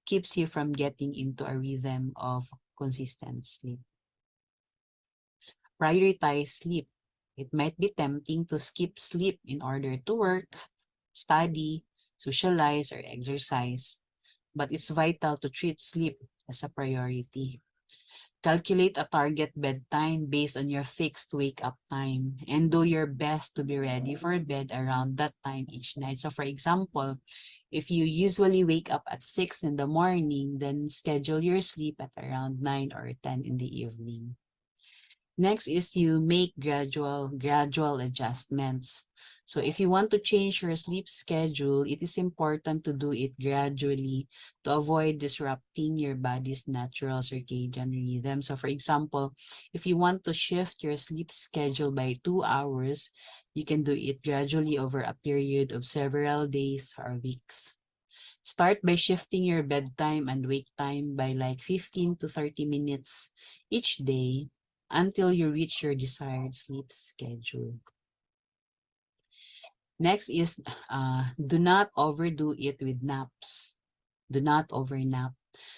keeps you from getting into a rhythm of consistent sleep. Prioritize sleep. It might be tempting to skip sleep in order to work, study, socialize, or exercise, but it's vital to treat sleep as a priority. Calculate a target bedtime based on your fixed wake-up time and do your best to be ready for bed around that time each night. So for example, if you usually wake up at 6 in the morning, then schedule your sleep at around 9 or 10 in the evening. Next is you make gradual adjustments. So if you want to change your sleep schedule, it is important to do it gradually to avoid disrupting your body's natural circadian rhythm. So for example, if you want to shift your sleep schedule by 2 hours, you can do it gradually over a period of several days or weeks. Start by shifting your bedtime and wake time by like 15 to 30 minutes each day. until you reach your desired sleep schedule. Next is do not overdo it with naps. Do not overnap.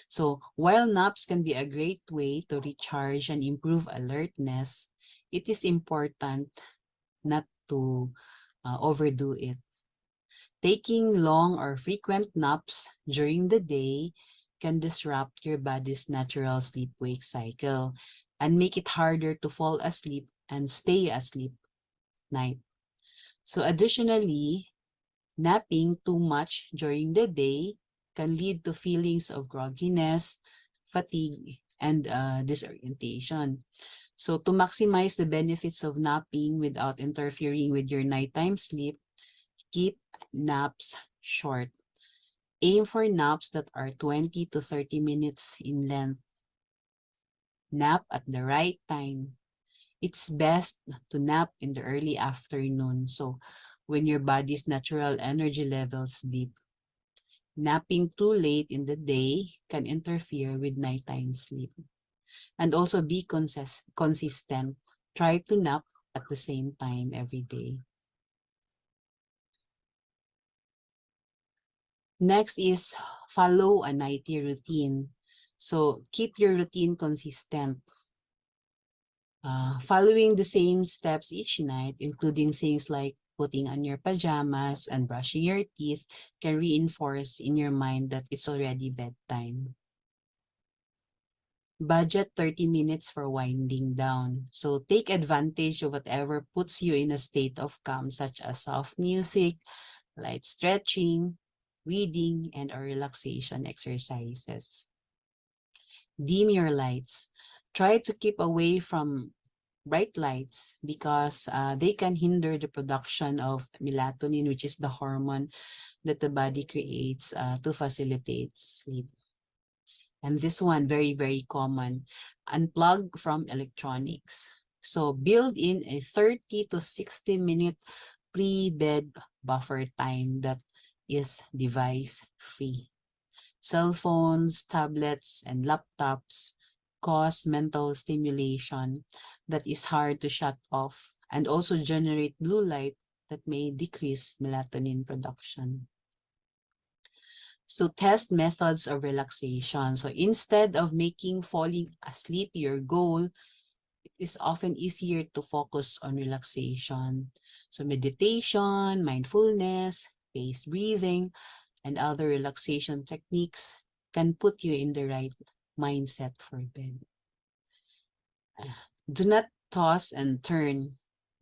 So while naps can be a great way to recharge and improve alertness, it is important not to overdo it. Taking long or frequent naps during the day can disrupt your body's natural sleep-wake cycle and make it harder to fall asleep and stay asleep at night. So additionally, napping too much during the day can lead to feelings of grogginess, fatigue, and disorientation. So to maximize the benefits of napping without interfering with your nighttime sleep, keep naps short. Aim for naps that are 20 to 30 minutes in length. Nap at the right time. It's best to nap in the early afternoon. So when your body's natural energy levels dip. Napping too late in the day can interfere with nighttime sleep. And also be consistent. Try to nap at the same time every day. Next is follow a nightly routine. So keep your routine consistent. Following the same steps each night, including things like putting on your pajamas and brushing your teeth, can reinforce in your mind that it's already bedtime. Budget 30 minutes for winding down. So take advantage of whatever puts you in a state of calm, such as soft music, light stretching, reading, and or relaxation exercises. Dim your lights. Try to keep away from bright lights because they can hinder the production of melatonin, which is the hormone that the body creates to facilitate sleep. And this one, very, very common, unplug from electronics. So build in a 30 to 60 minute pre-bed buffer time that is device free. Cell phones, tablets, and laptops cause mental stimulation that is hard to shut off and also generate blue light that may decrease melatonin production. So test methods of relaxation. So instead of making falling asleep your goal, it is often easier to focus on relaxation. So meditation, mindfulness, paced breathing, and other relaxation techniques can put you in the right mindset for bed. Do not toss and turn.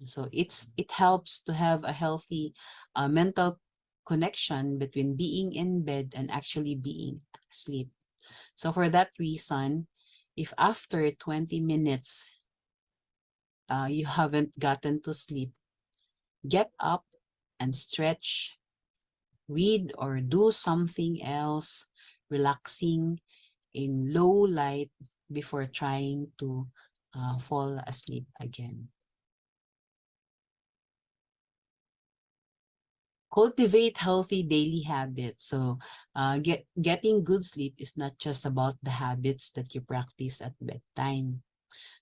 So it helps to have a healthy mental connection between being in bed and actually being asleep. So for that reason, if after 20 minutes you haven't gotten to sleep, get up and stretch, read or do something else relaxing in low light before trying to fall asleep again. Cultivate healthy daily habits. So getting good sleep is not just about the habits that you practice at bedtime.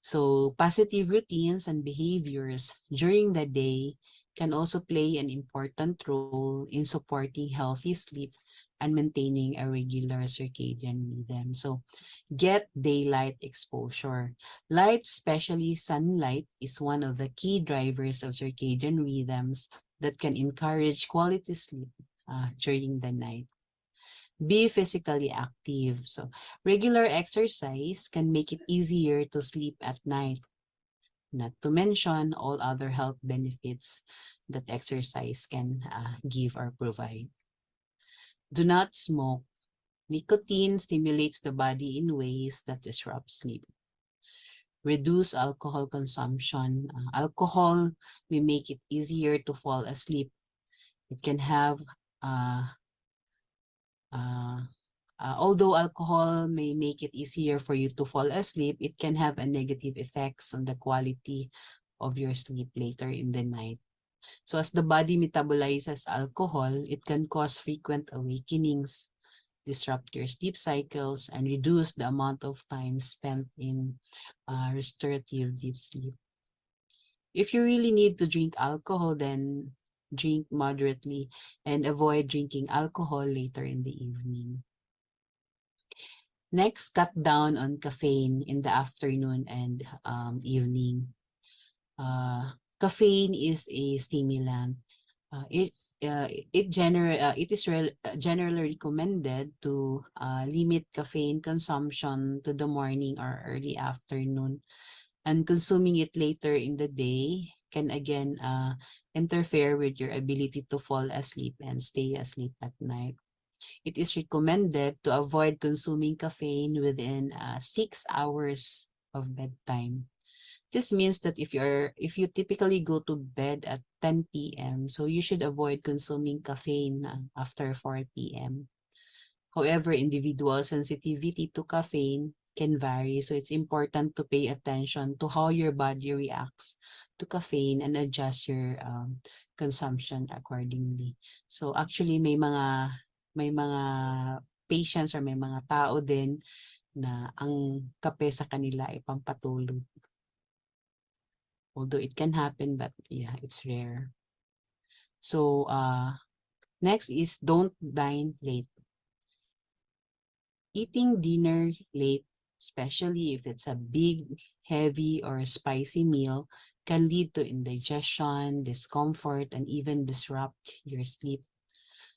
So positive routines and behaviors during the day can also play an important role in supporting healthy sleep and maintaining a regular circadian rhythm. So get daylight exposure. Light, especially sunlight, is one of the key drivers of circadian rhythms that can encourage quality sleep during the night. Be physically active. So regular exercise can make it easier to sleep at night, not to mention all other health benefits that exercise can give or provide. Do not smoke. Nicotine stimulates the body in ways that disrupt sleep. Reduce alcohol consumption. Alcohol may make it easier to fall asleep. It can have although alcohol may make it easier for you to fall asleep, it can have a negative effects on the quality of your sleep later in the night. So as the body metabolizes alcohol, it can cause frequent awakenings, disrupt your sleep cycles, and reduce the amount of time spent in restorative deep sleep. If you really need to drink alcohol, then drink moderately and avoid drinking alcohol later in the evening. Next, cut down on caffeine in the afternoon and evening. Caffeine is a stimulant. It is generally recommended to limit caffeine consumption to the morning or early afternoon, and consuming it later in the day can again interfere with your ability to fall asleep and stay asleep at night. It is recommended to avoid consuming caffeine within 6 hours of bedtime. This means that if you typically go to bed at 10 p.m., so you should avoid consuming caffeine after 4 p.m. However, individual sensitivity to caffeine can vary, so it's important to pay attention to how your body reacts to caffeine and adjust your consumption accordingly. So actually may mga patients or may mga tao din na ang kape sa kanila ay pampatulog. Although it can happen, but yeah, it's rare. So next is don't dine late. Eating dinner late, especially if it's a big, heavy, or spicy meal, can lead to indigestion, discomfort, and even disrupt your sleep.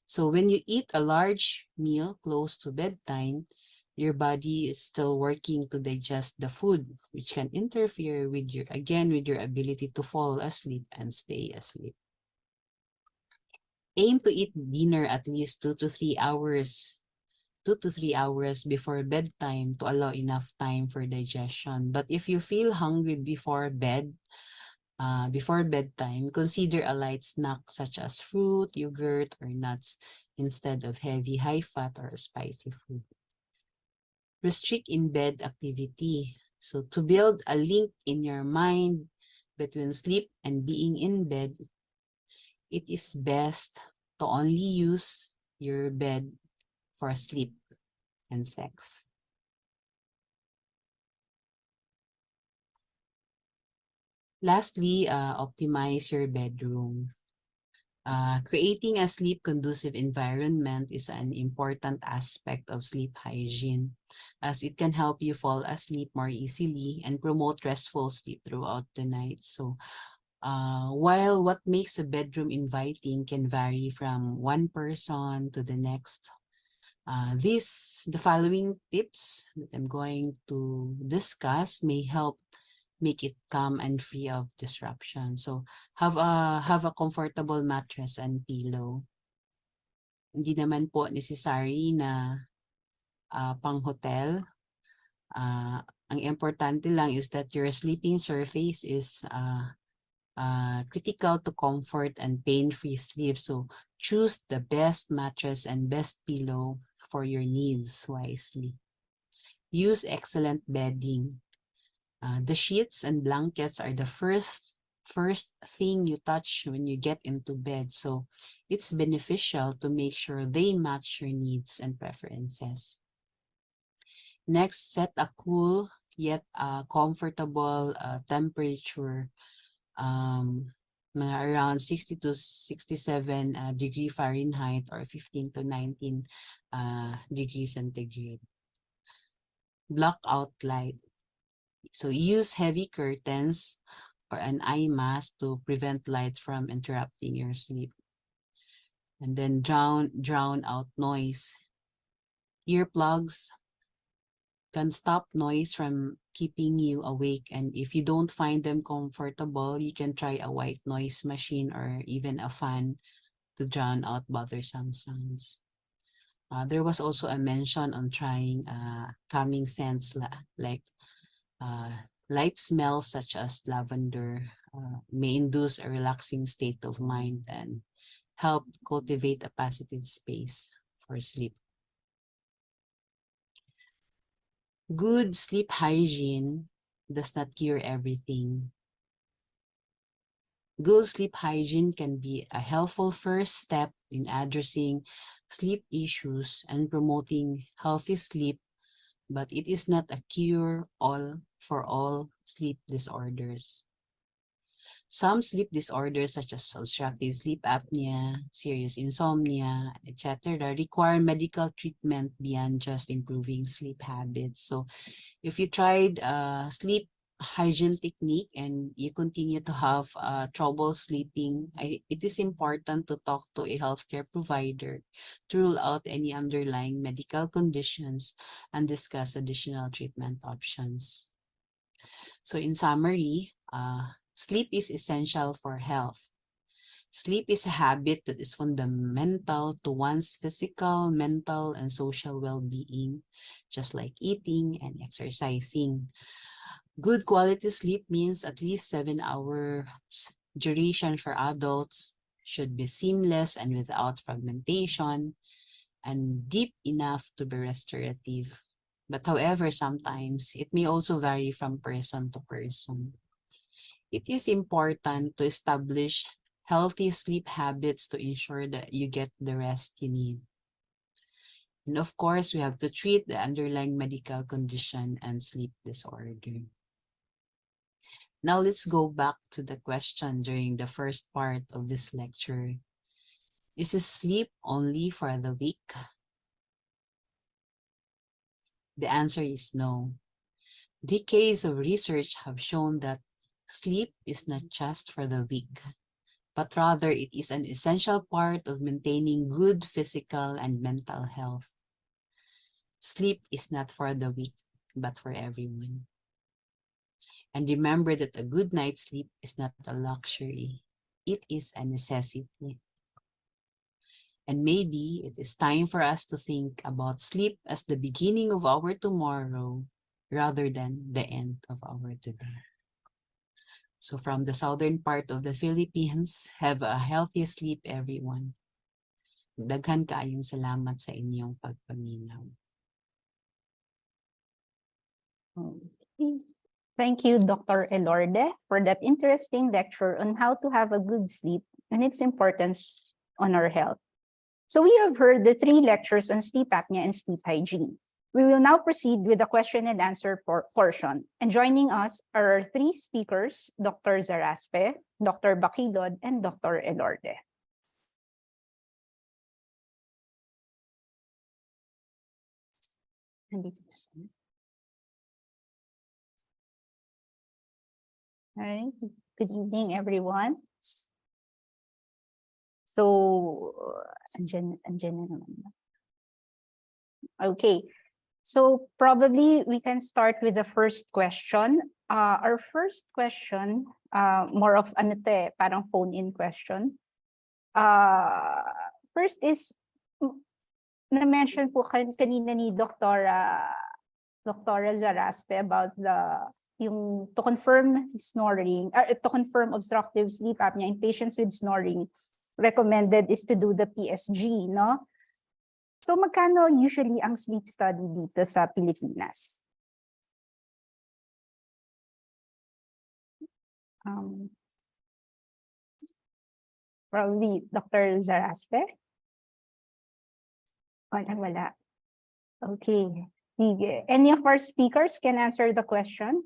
So when you eat a large meal close to bedtime, your body is still working to digest the food, which can interfere with your ability to fall asleep and stay asleep. Aim to eat dinner at least 2 to 3 hours before bedtime to allow enough time for digestion. But if you feel hungry before bedtime, consider a light snack such as fruit, yogurt, or nuts instead of heavy, high-fat, or spicy food. Restrict in-bed activity. So to build a link in your mind between sleep and being in bed, it is best to only use your bed for sleep and sex. Lastly, optimize your bedroom. Creating a sleep-conducive environment is an important aspect of sleep hygiene, as it can help you fall asleep more easily and promote restful sleep throughout the night. So, while what makes a bedroom inviting can vary from one person to the next, the following tips that I'm going to discuss may help make it calm and free of disruption. So have a comfortable mattress and pillow. Hindi naman po necessary na pang hotel. Ang importante lang is that your sleeping surface is critical to comfort and pain-free sleep. So choose the best mattress and best pillow for your needs wisely. Use excellent bedding. The sheets and blankets are the first thing you touch when you get into bed. So it's beneficial to make sure they match your needs and preferences. Next, set a cool yet comfortable temperature. Mga around 60 to 67 degree Fahrenheit or 15 to 19 degrees centigrade. Block out light. So use heavy curtains or an eye mask to prevent light from interrupting your sleep. And then drown out noise. Earplugs can stop noise from keeping you awake, and if you don't find them comfortable, you can try a white noise machine or even a fan to drown out bothersome sounds. There was also a mention on trying calming scents like light smells such as lavender may induce a relaxing state of mind and help cultivate a positive space for sleep. Good sleep hygiene does not cure everything. Good sleep hygiene can be a helpful first step in addressing sleep issues and promoting healthy sleep, but it is not a cure-all for all sleep disorders. Some sleep disorders such as obstructive sleep apnea, serious insomnia, etc. require medical treatment beyond just improving sleep habits. So if you tried sleep hygiene technique and you continue to have trouble sleeping, it is important to talk to a healthcare provider to rule out any underlying medical conditions and discuss additional treatment options. So in summary, sleep is essential for health. Sleep is a habit that is fundamental to one's physical, mental, and social well-being, just like eating and exercising. Good quality sleep means at least 7 hours duration for adults, should be seamless and without fragmentation, and deep enough to be restorative. But however, sometimes it may also vary from person to person. It is important to establish healthy sleep habits to ensure that you get the rest you need. And of course, we have to treat the underlying medical condition and sleep disorder. Now let's go back to the question during the first part of this lecture. Is sleep only for the weak? The answer is no. Decades of research have shown that sleep is not just for the weak, but rather it is an essential part of maintaining good physical and mental health. Sleep is not for the weak, but for everyone. And remember that a good night's sleep is not a luxury. It is a necessity. And maybe it is time for us to think about sleep as the beginning of our tomorrow rather than the end of our today. So from the southern part of the Philippines, have a healthy sleep, everyone. Daghan kaayong salamat sa inyong pagpaminaw. Okay. Thank you, Dr. Elorde, for that interesting lecture on how to have a good sleep and its importance on our health. So we have heard the 3 lectures on sleep apnea and sleep hygiene. We will now proceed with the question and answer portion. And joining us are our 3 speakers, Dr. Zaraspe, Dr. Bakilod, and Dr. Elorde. Hi, good evening, everyone. So, andyan na naman. Okay, so probably we can start with the first question. Our first question, more of ano to eh, parang phone-in question. First is, na-mention po kanina ni Dr. Zaraspe about yung to confirm snoring, to confirm obstructive sleep apnea in patients with snoring, recommended is to do the PSG, no? So magkano usually ang sleep study dito sa Pilipinas? Probably Dr. Zaraspe? Wala. Okay. Any of our speakers can answer the question?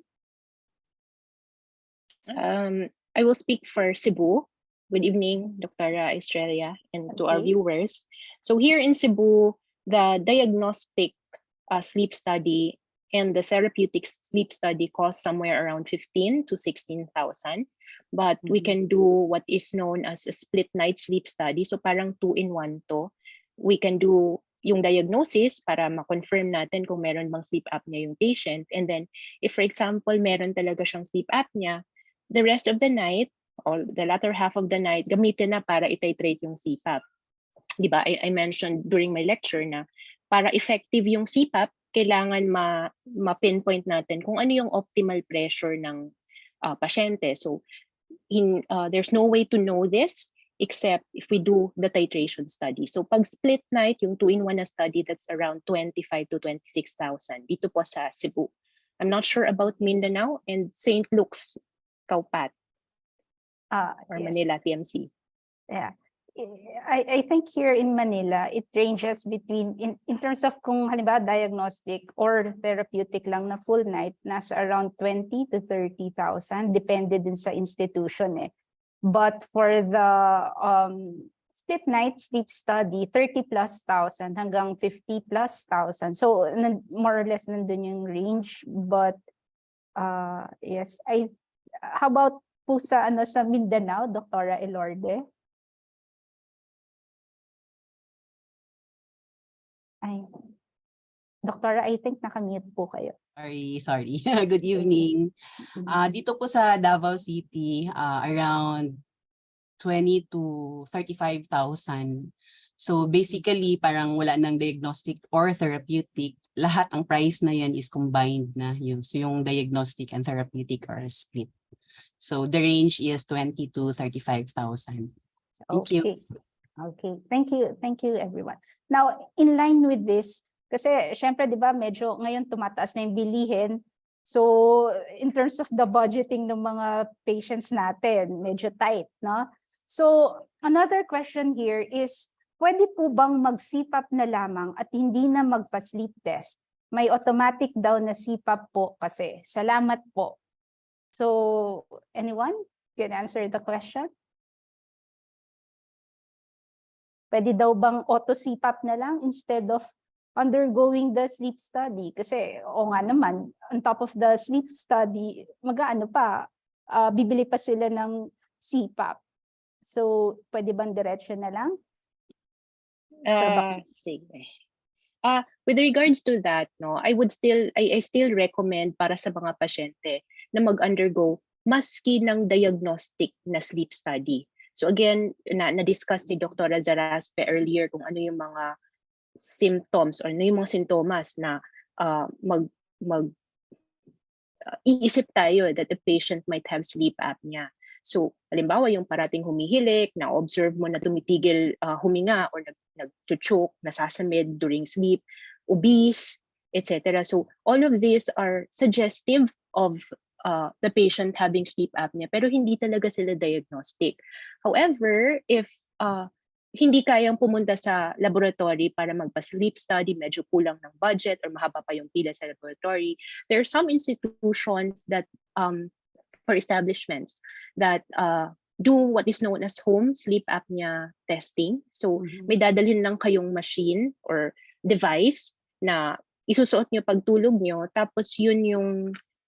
I will speak for Cebu. Good evening, Dr. Estrella, and to our Okay. viewers. So here in Cebu, the diagnostic sleep study and the therapeutic sleep study cost somewhere around 15 to 16,000. But we can do what is known as a split night sleep study. So parang 2-in-1 to. We can do yung diagnosis para ma-confirm natin kung meron bang sleep apnea yung patient. And then if, for example, meron talaga siyang sleep apnea, the rest of the night or the latter half of the night, gamitin na para i-titrate yung CPAP. Diba? I mentioned during my lecture na para effective yung CPAP, kailangan ma-pinpoint natin kung ano yung optimal pressure ng pasyente. So there's no way to know this except if we do the titration study. So pag split night, yung 2-in-1 na study, that's around 25 to 26,000 dito po sa Cebu. I'm not sure about Mindanao and St. Luke's, Caupat. or Yes. Manila TMC? Yeah. I think here in Manila, it ranges between, in terms of kung halimbawa diagnostic or therapeutic lang na full night, nasa around 20 to 30,000, depende din sa institution eh. But for the split night sleep study, 30 plus thousand hanggang 50 plus thousand. So more or less nandun yung range. But yes, how about po sa sa Mindanao, Dr. Elorde? Ay, Doktora, I think nakamute po kayo. Sorry. Good evening. Dito po sa Davao City, around 20 to 35,000. So basically, parang wala nang diagnostic or therapeutic. Lahat ang price na yan is combined na yun. So yung diagnostic and therapeutic are split. So the range is 20 to 35,000. Thank you. Okay. Thank you everyone. Now, in line with this, kasi syempre 'di ba medyo ngayon tumataas na yung bilihin. So, in terms of the budgeting ng mga patients natin, medyo tight, no? So, another question here is, pwede po bang mag-CPAP na lamang at hindi na magpa-sleep test? May automatic daw na CPAP po kasi. Salamat po. So, anyone can answer the question? Pwede daw bang auto-CPAP na lang instead of undergoing the sleep study? Kasi, o nga naman, on top of the sleep study, mag-ano pa, bibili pa sila ng CPAP. So, pwede bang diretso na lang? Sige. With regards to that, no, I still recommend para sa mga pasyente na mag-undergo maski ng diagnostic na sleep study. So again, na-discuss ni Dr. Zaraspe earlier kung ano yung mga symptoms or ano yung mga sintomas na iisip tayo that the patient might have sleep apnea. So, halimbawa yung parating humihilik, na-observe mo na tumitigil huminga or nag-choke, nasasamid during sleep, obese, etc. So, all of these are suggestive of the patient having sleep apnea, pero hindi talaga sila diagnostic. However, if hindi kayang pumunta sa laboratory para magpa-sleep study, medyo kulang ng budget or mahaba pa yung pila sa laboratory, there are some institutions that for establishments that do what is known as home sleep apnea testing. So may dadalhin lang kayong machine or device na isusuot nyo pagtulog nyo, tapos yun yung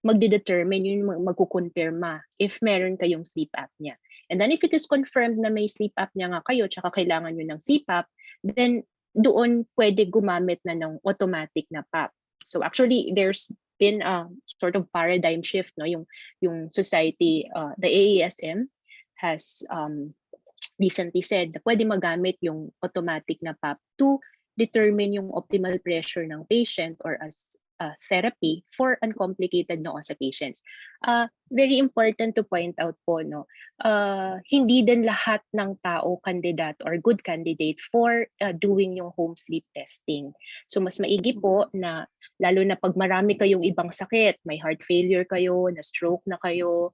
magde-determine, yun yung magkukonfirma if meron kayong sleep apnea. And then if it is confirmed na may sleep apnea nga kayo, tsaka kailangan nyo ng CPAP, then doon pwede gumamit na ng automatic na PAP. So actually, there's been a sort of paradigm shift, no? Yung society, the AASM has recently said na pwede magamit yung automatic na PAP to determine yung optimal pressure ng patient or as therapy for uncomplicated NOSA patients. Very important to point out po, no, hindi din lahat ng tao candidate or good candidate for doing yung home sleep testing. So mas maigi po na lalo na pag marami kayong ibang sakit, may heart failure kayo, na stroke na kayo,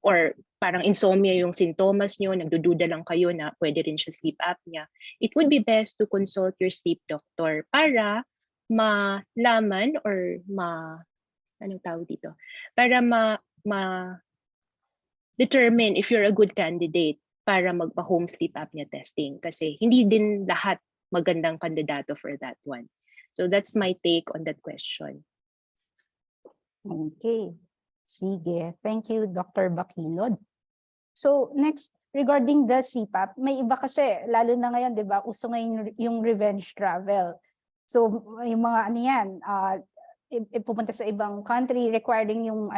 or parang insomnia yung sintomas nyo, nagdududa lang kayo na pwede rin siya sleep apnea, it would be best to consult your sleep doctor para malaman or anong tawag dito? Para determine if you're a good candidate para magpa-home sleep apnea testing. Kasi hindi din lahat magandang kandidato for that one. So that's my take on that question. Okay. Sige. Thank you, Dr. Bakilod. So next, regarding the CPAP, may iba kasi, lalo na ngayon, di ba, uso ngayon yung revenge travel. So yung mga ano yan, pupunta sa ibang country requiring yung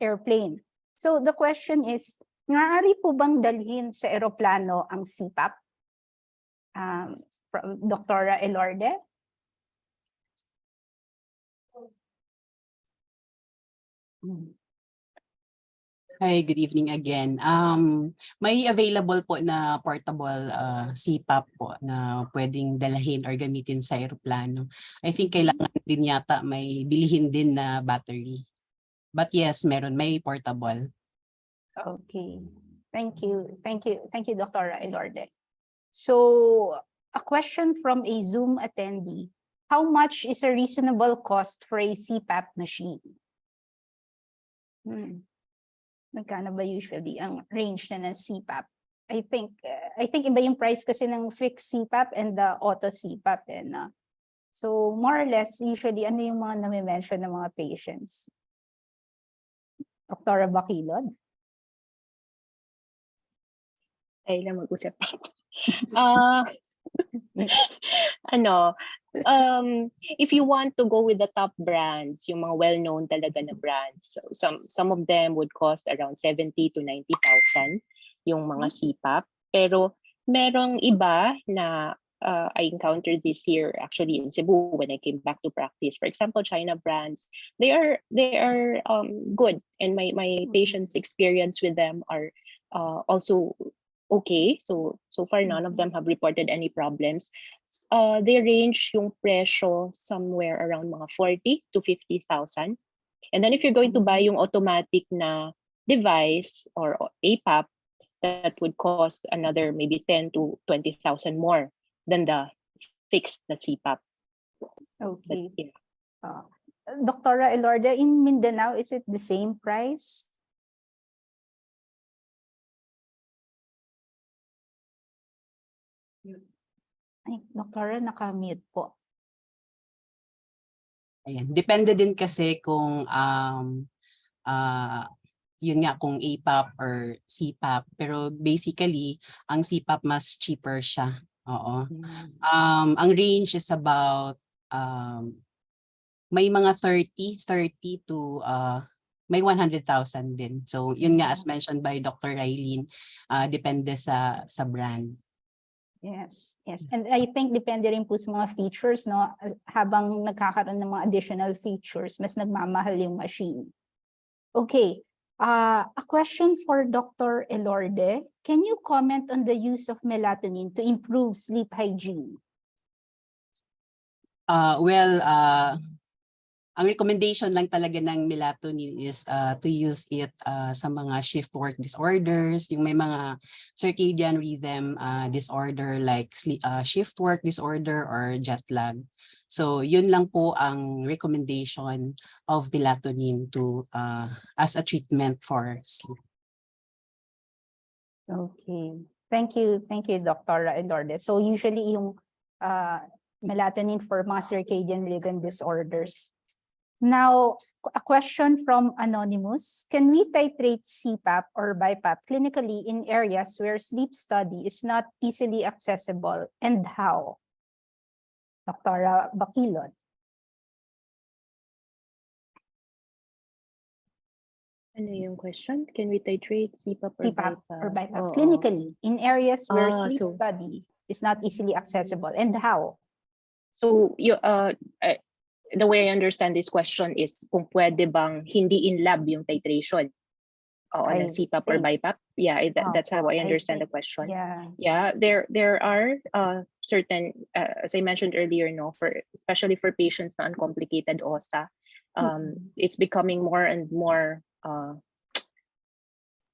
airplane. So the question is, maaari po bang dalhin sa eroplano ang CPAP? Dr. Elorde? Hi, good evening again. May available po na portable CPAP po na pwedeng dalahin or gamitin sa eroplano. I think kailangan din yata may bilihin din na battery. But yes, meron, may portable. Okay. Thank you. Thank you. Thank you, Dr. Elorde. So, a question from a Zoom attendee. How much is a reasonable cost for a CPAP machine? Magkano ba usually ang range na ng CPAP? I think iba yung price kasi ng fixed CPAP and the auto CPAP. So, more or less, usually, ano yung mga nami-mention ng mga patients? Dr. Bakilod? Ay lang mag-usap. Ah, ano, if you want to go with the top brands, yung mga well-known talaga na brands, so some of them would cost around 70 to 90,000 yung mga CPAP. Pero merong iba na I encountered this year actually in Cebu when I came back to practice. For example, China brands, they are good, and my patients' experience with them are also okay. So far, none of them have reported any problems. They range yung presyo somewhere around mga 40 to 50,000. And then if you're going to buy yung automatic na device or APAP, that would cost another maybe 10 to 20,000 more than the fixed na CPAP. Okay. But, yeah. Dr. Elorde, in Mindanao, is it the same price? Ay, Dr. naka-mute po. Ayan. Depende din kasi kung yun nga kung APAP or CPAP, pero basically ang CPAP mas cheaper siya. Oo. Ang range is about may mga 30 to may 100,000 din. So yun nga as mentioned by Dr. Raylene, depende sa brand. Yes, yes. And I think depende rin po sa mga features, no? Habang nagkakaroon ng mga additional features, mas nagmamahal yung machine. Okay. A question for Dr. Elorde. Can you comment on the use of melatonin to improve sleep hygiene? Ang recommendation lang talaga ng melatonin is to use it sa mga shift work disorders, yung may mga circadian rhythm disorder like shift work disorder or jet lag. So yun lang po ang recommendation of melatonin to as a treatment for sleep. Okay. Thank you, Dr. Elorde. So usually yung melatonin for mga circadian rhythm disorders. Now, a question from Anonymous. Can we titrate CPAP or BiPAP clinically in areas where sleep study is not easily accessible, and how? Dr. Bakilod. Ano yung question? Can we titrate CPAP or CPAP BiPAP? or BiPAP Oo. clinically in areas where sleep So- study is not easily accessible, and how? So the way I understand this question is kung pwede bang hindi in lab yung titration ng CPAP or BiPAP. Yeah, that's how I understand the question. Yeah. There are certain as I mentioned earlier, especially for patients na uncomplicated OSA, it's becoming more and more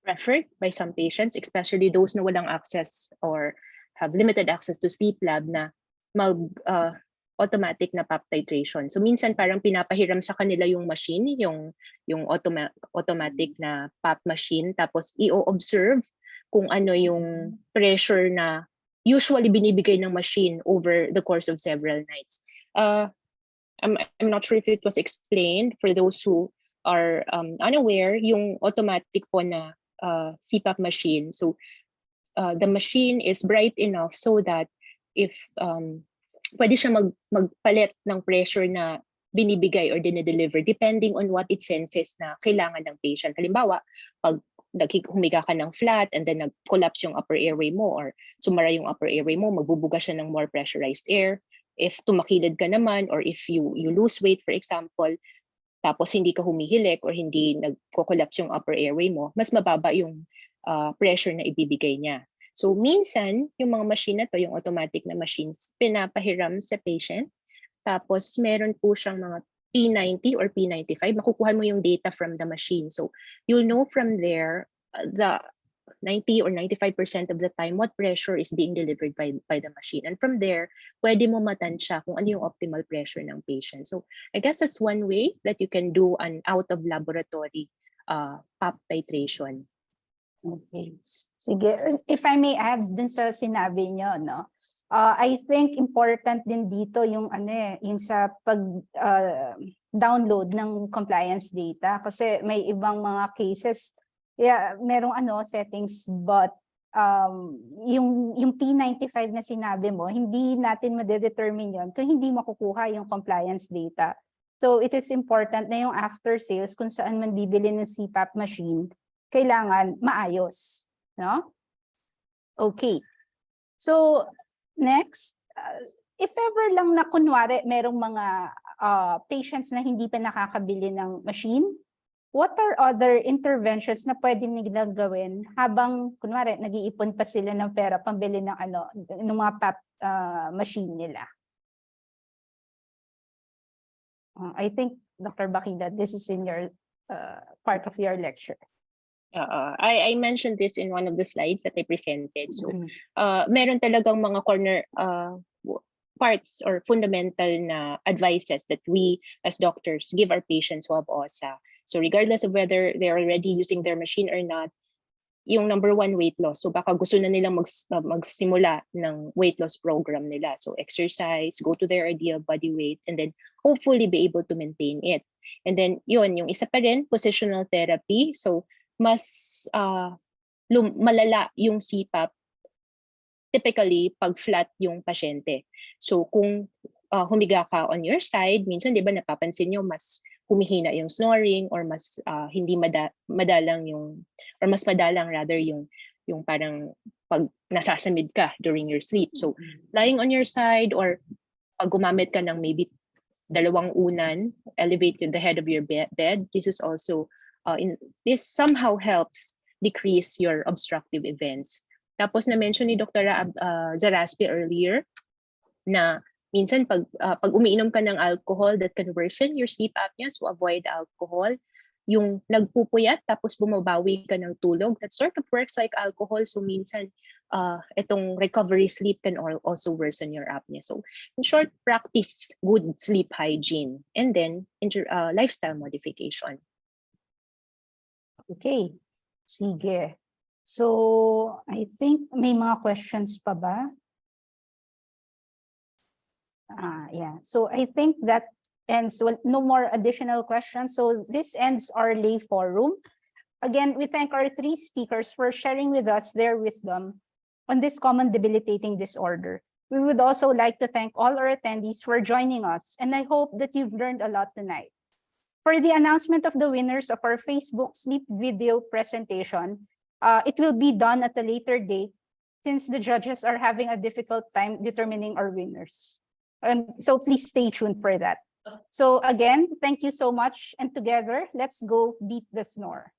preferred by some patients, especially those na walang access or have limited access to sleep lab na mag automatic na PAP titration. So minsan parang pinapahiram sa kanila yung machine, yung automatic na PAP machine, tapos i-observe kung ano yung pressure na usually binibigay ng machine over the course of several nights. I'm not sure if it was explained for those who are unaware, yung automatic po na CPAP machine. So the machine is bright enough so that if pwede siya magpalit ng pressure na binibigay or dinideliver depending on what it senses na kailangan ng patient. Halimbawa, pag humiga ka ng flat and then nag-collapse yung upper airway mo or sumara yung upper airway mo, magbubuga siya ng more pressurized air. If tumakilid ka naman or if you lose weight, for example, tapos hindi ka humihilik or hindi nagko-collapse yung upper airway mo, mas mababa yung pressure na ibibigay niya. So minsan, yung mga machine na to, yung automatic na machines, pinapahiram sa patient. Tapos meron po siyang mga P90 or P95. Makukuha mo yung data from the machine. So you'll know from there the 90 or 95% of the time what pressure is being delivered by the machine. And from there, pwede mo matansya kung ano yung optimal pressure ng patient. So I guess that's one way that you can do an out of laboratory PAP titration. Okay. Sige, if I may add dun sa sinabi nyo, no? I think important din dito yung yung sa pag download ng compliance data kasi may ibang mga cases merong settings but yung P95 na sinabi mo, hindi natin ma-determine yon kung hindi makukuha yung compliance data. So it is important na yung after sales kung saan man bibili ng CPAP machine, kailangan maayos, no? Okay. So next, if ever lang na kunwari merong mga patients na hindi pa nakakabili ng machine, what are other interventions na pwede nilang gawin habang kunwari nag-iipon pa sila ng pera pambili ng ng mga PAP machine nila? I think Dr. Bakida, this is in your part of your lecture. I mentioned this in one of the slides that I presented. So, meron talagang mga corner parts or fundamental na advices that we as doctors give our patients who have OSA. So regardless of whether they're already using their machine or not, yung number one, weight loss. So baka gusto na nilang magsimula ng weight loss program nila. So exercise, go to their ideal body weight, and then hopefully be able to maintain it. And then yun, yung isa pa rin, positional therapy. So mas malala yung CPAP typically pag flat yung pasyente. So kung humiga ka on your side, minsan di ba napapansin nyo mas humihina yung snoring or mas hindi madalang yung or mas madalang rather yung parang pag nasasamid ka during your sleep. So lying on your side or pag gumamit ka ng maybe dalawang unan, elevate the head of your bed, this is also this somehow helps decrease your obstructive events. Tapos na-mention ni Dr. Zaraspe earlier na minsan pag umiinom ka ng alcohol that can worsen your sleep apnea, so avoid alcohol. Yung nagpupuyat tapos bumabawi ka ng tulog, that sort of works like alcohol. So minsan itong recovery sleep can also worsen your apnea. So in short, practice good sleep hygiene and then lifestyle modification. Okay. Sige. So I think may mga questions pa ba? Yeah, so I think that ends, well, no more additional questions. So this ends our lay forum. Again, we thank our three speakers for sharing with us their wisdom on this common debilitating disorder. We would also like to thank all our attendees for joining us, and I hope that you've learned a lot tonight. For the announcement of the winners of our Facebook sleep video presentation, it will be done at a later date since the judges are having a difficult time determining our winners. And so please stay tuned for that. So again, thank you so much. And together, let's go beat the snore.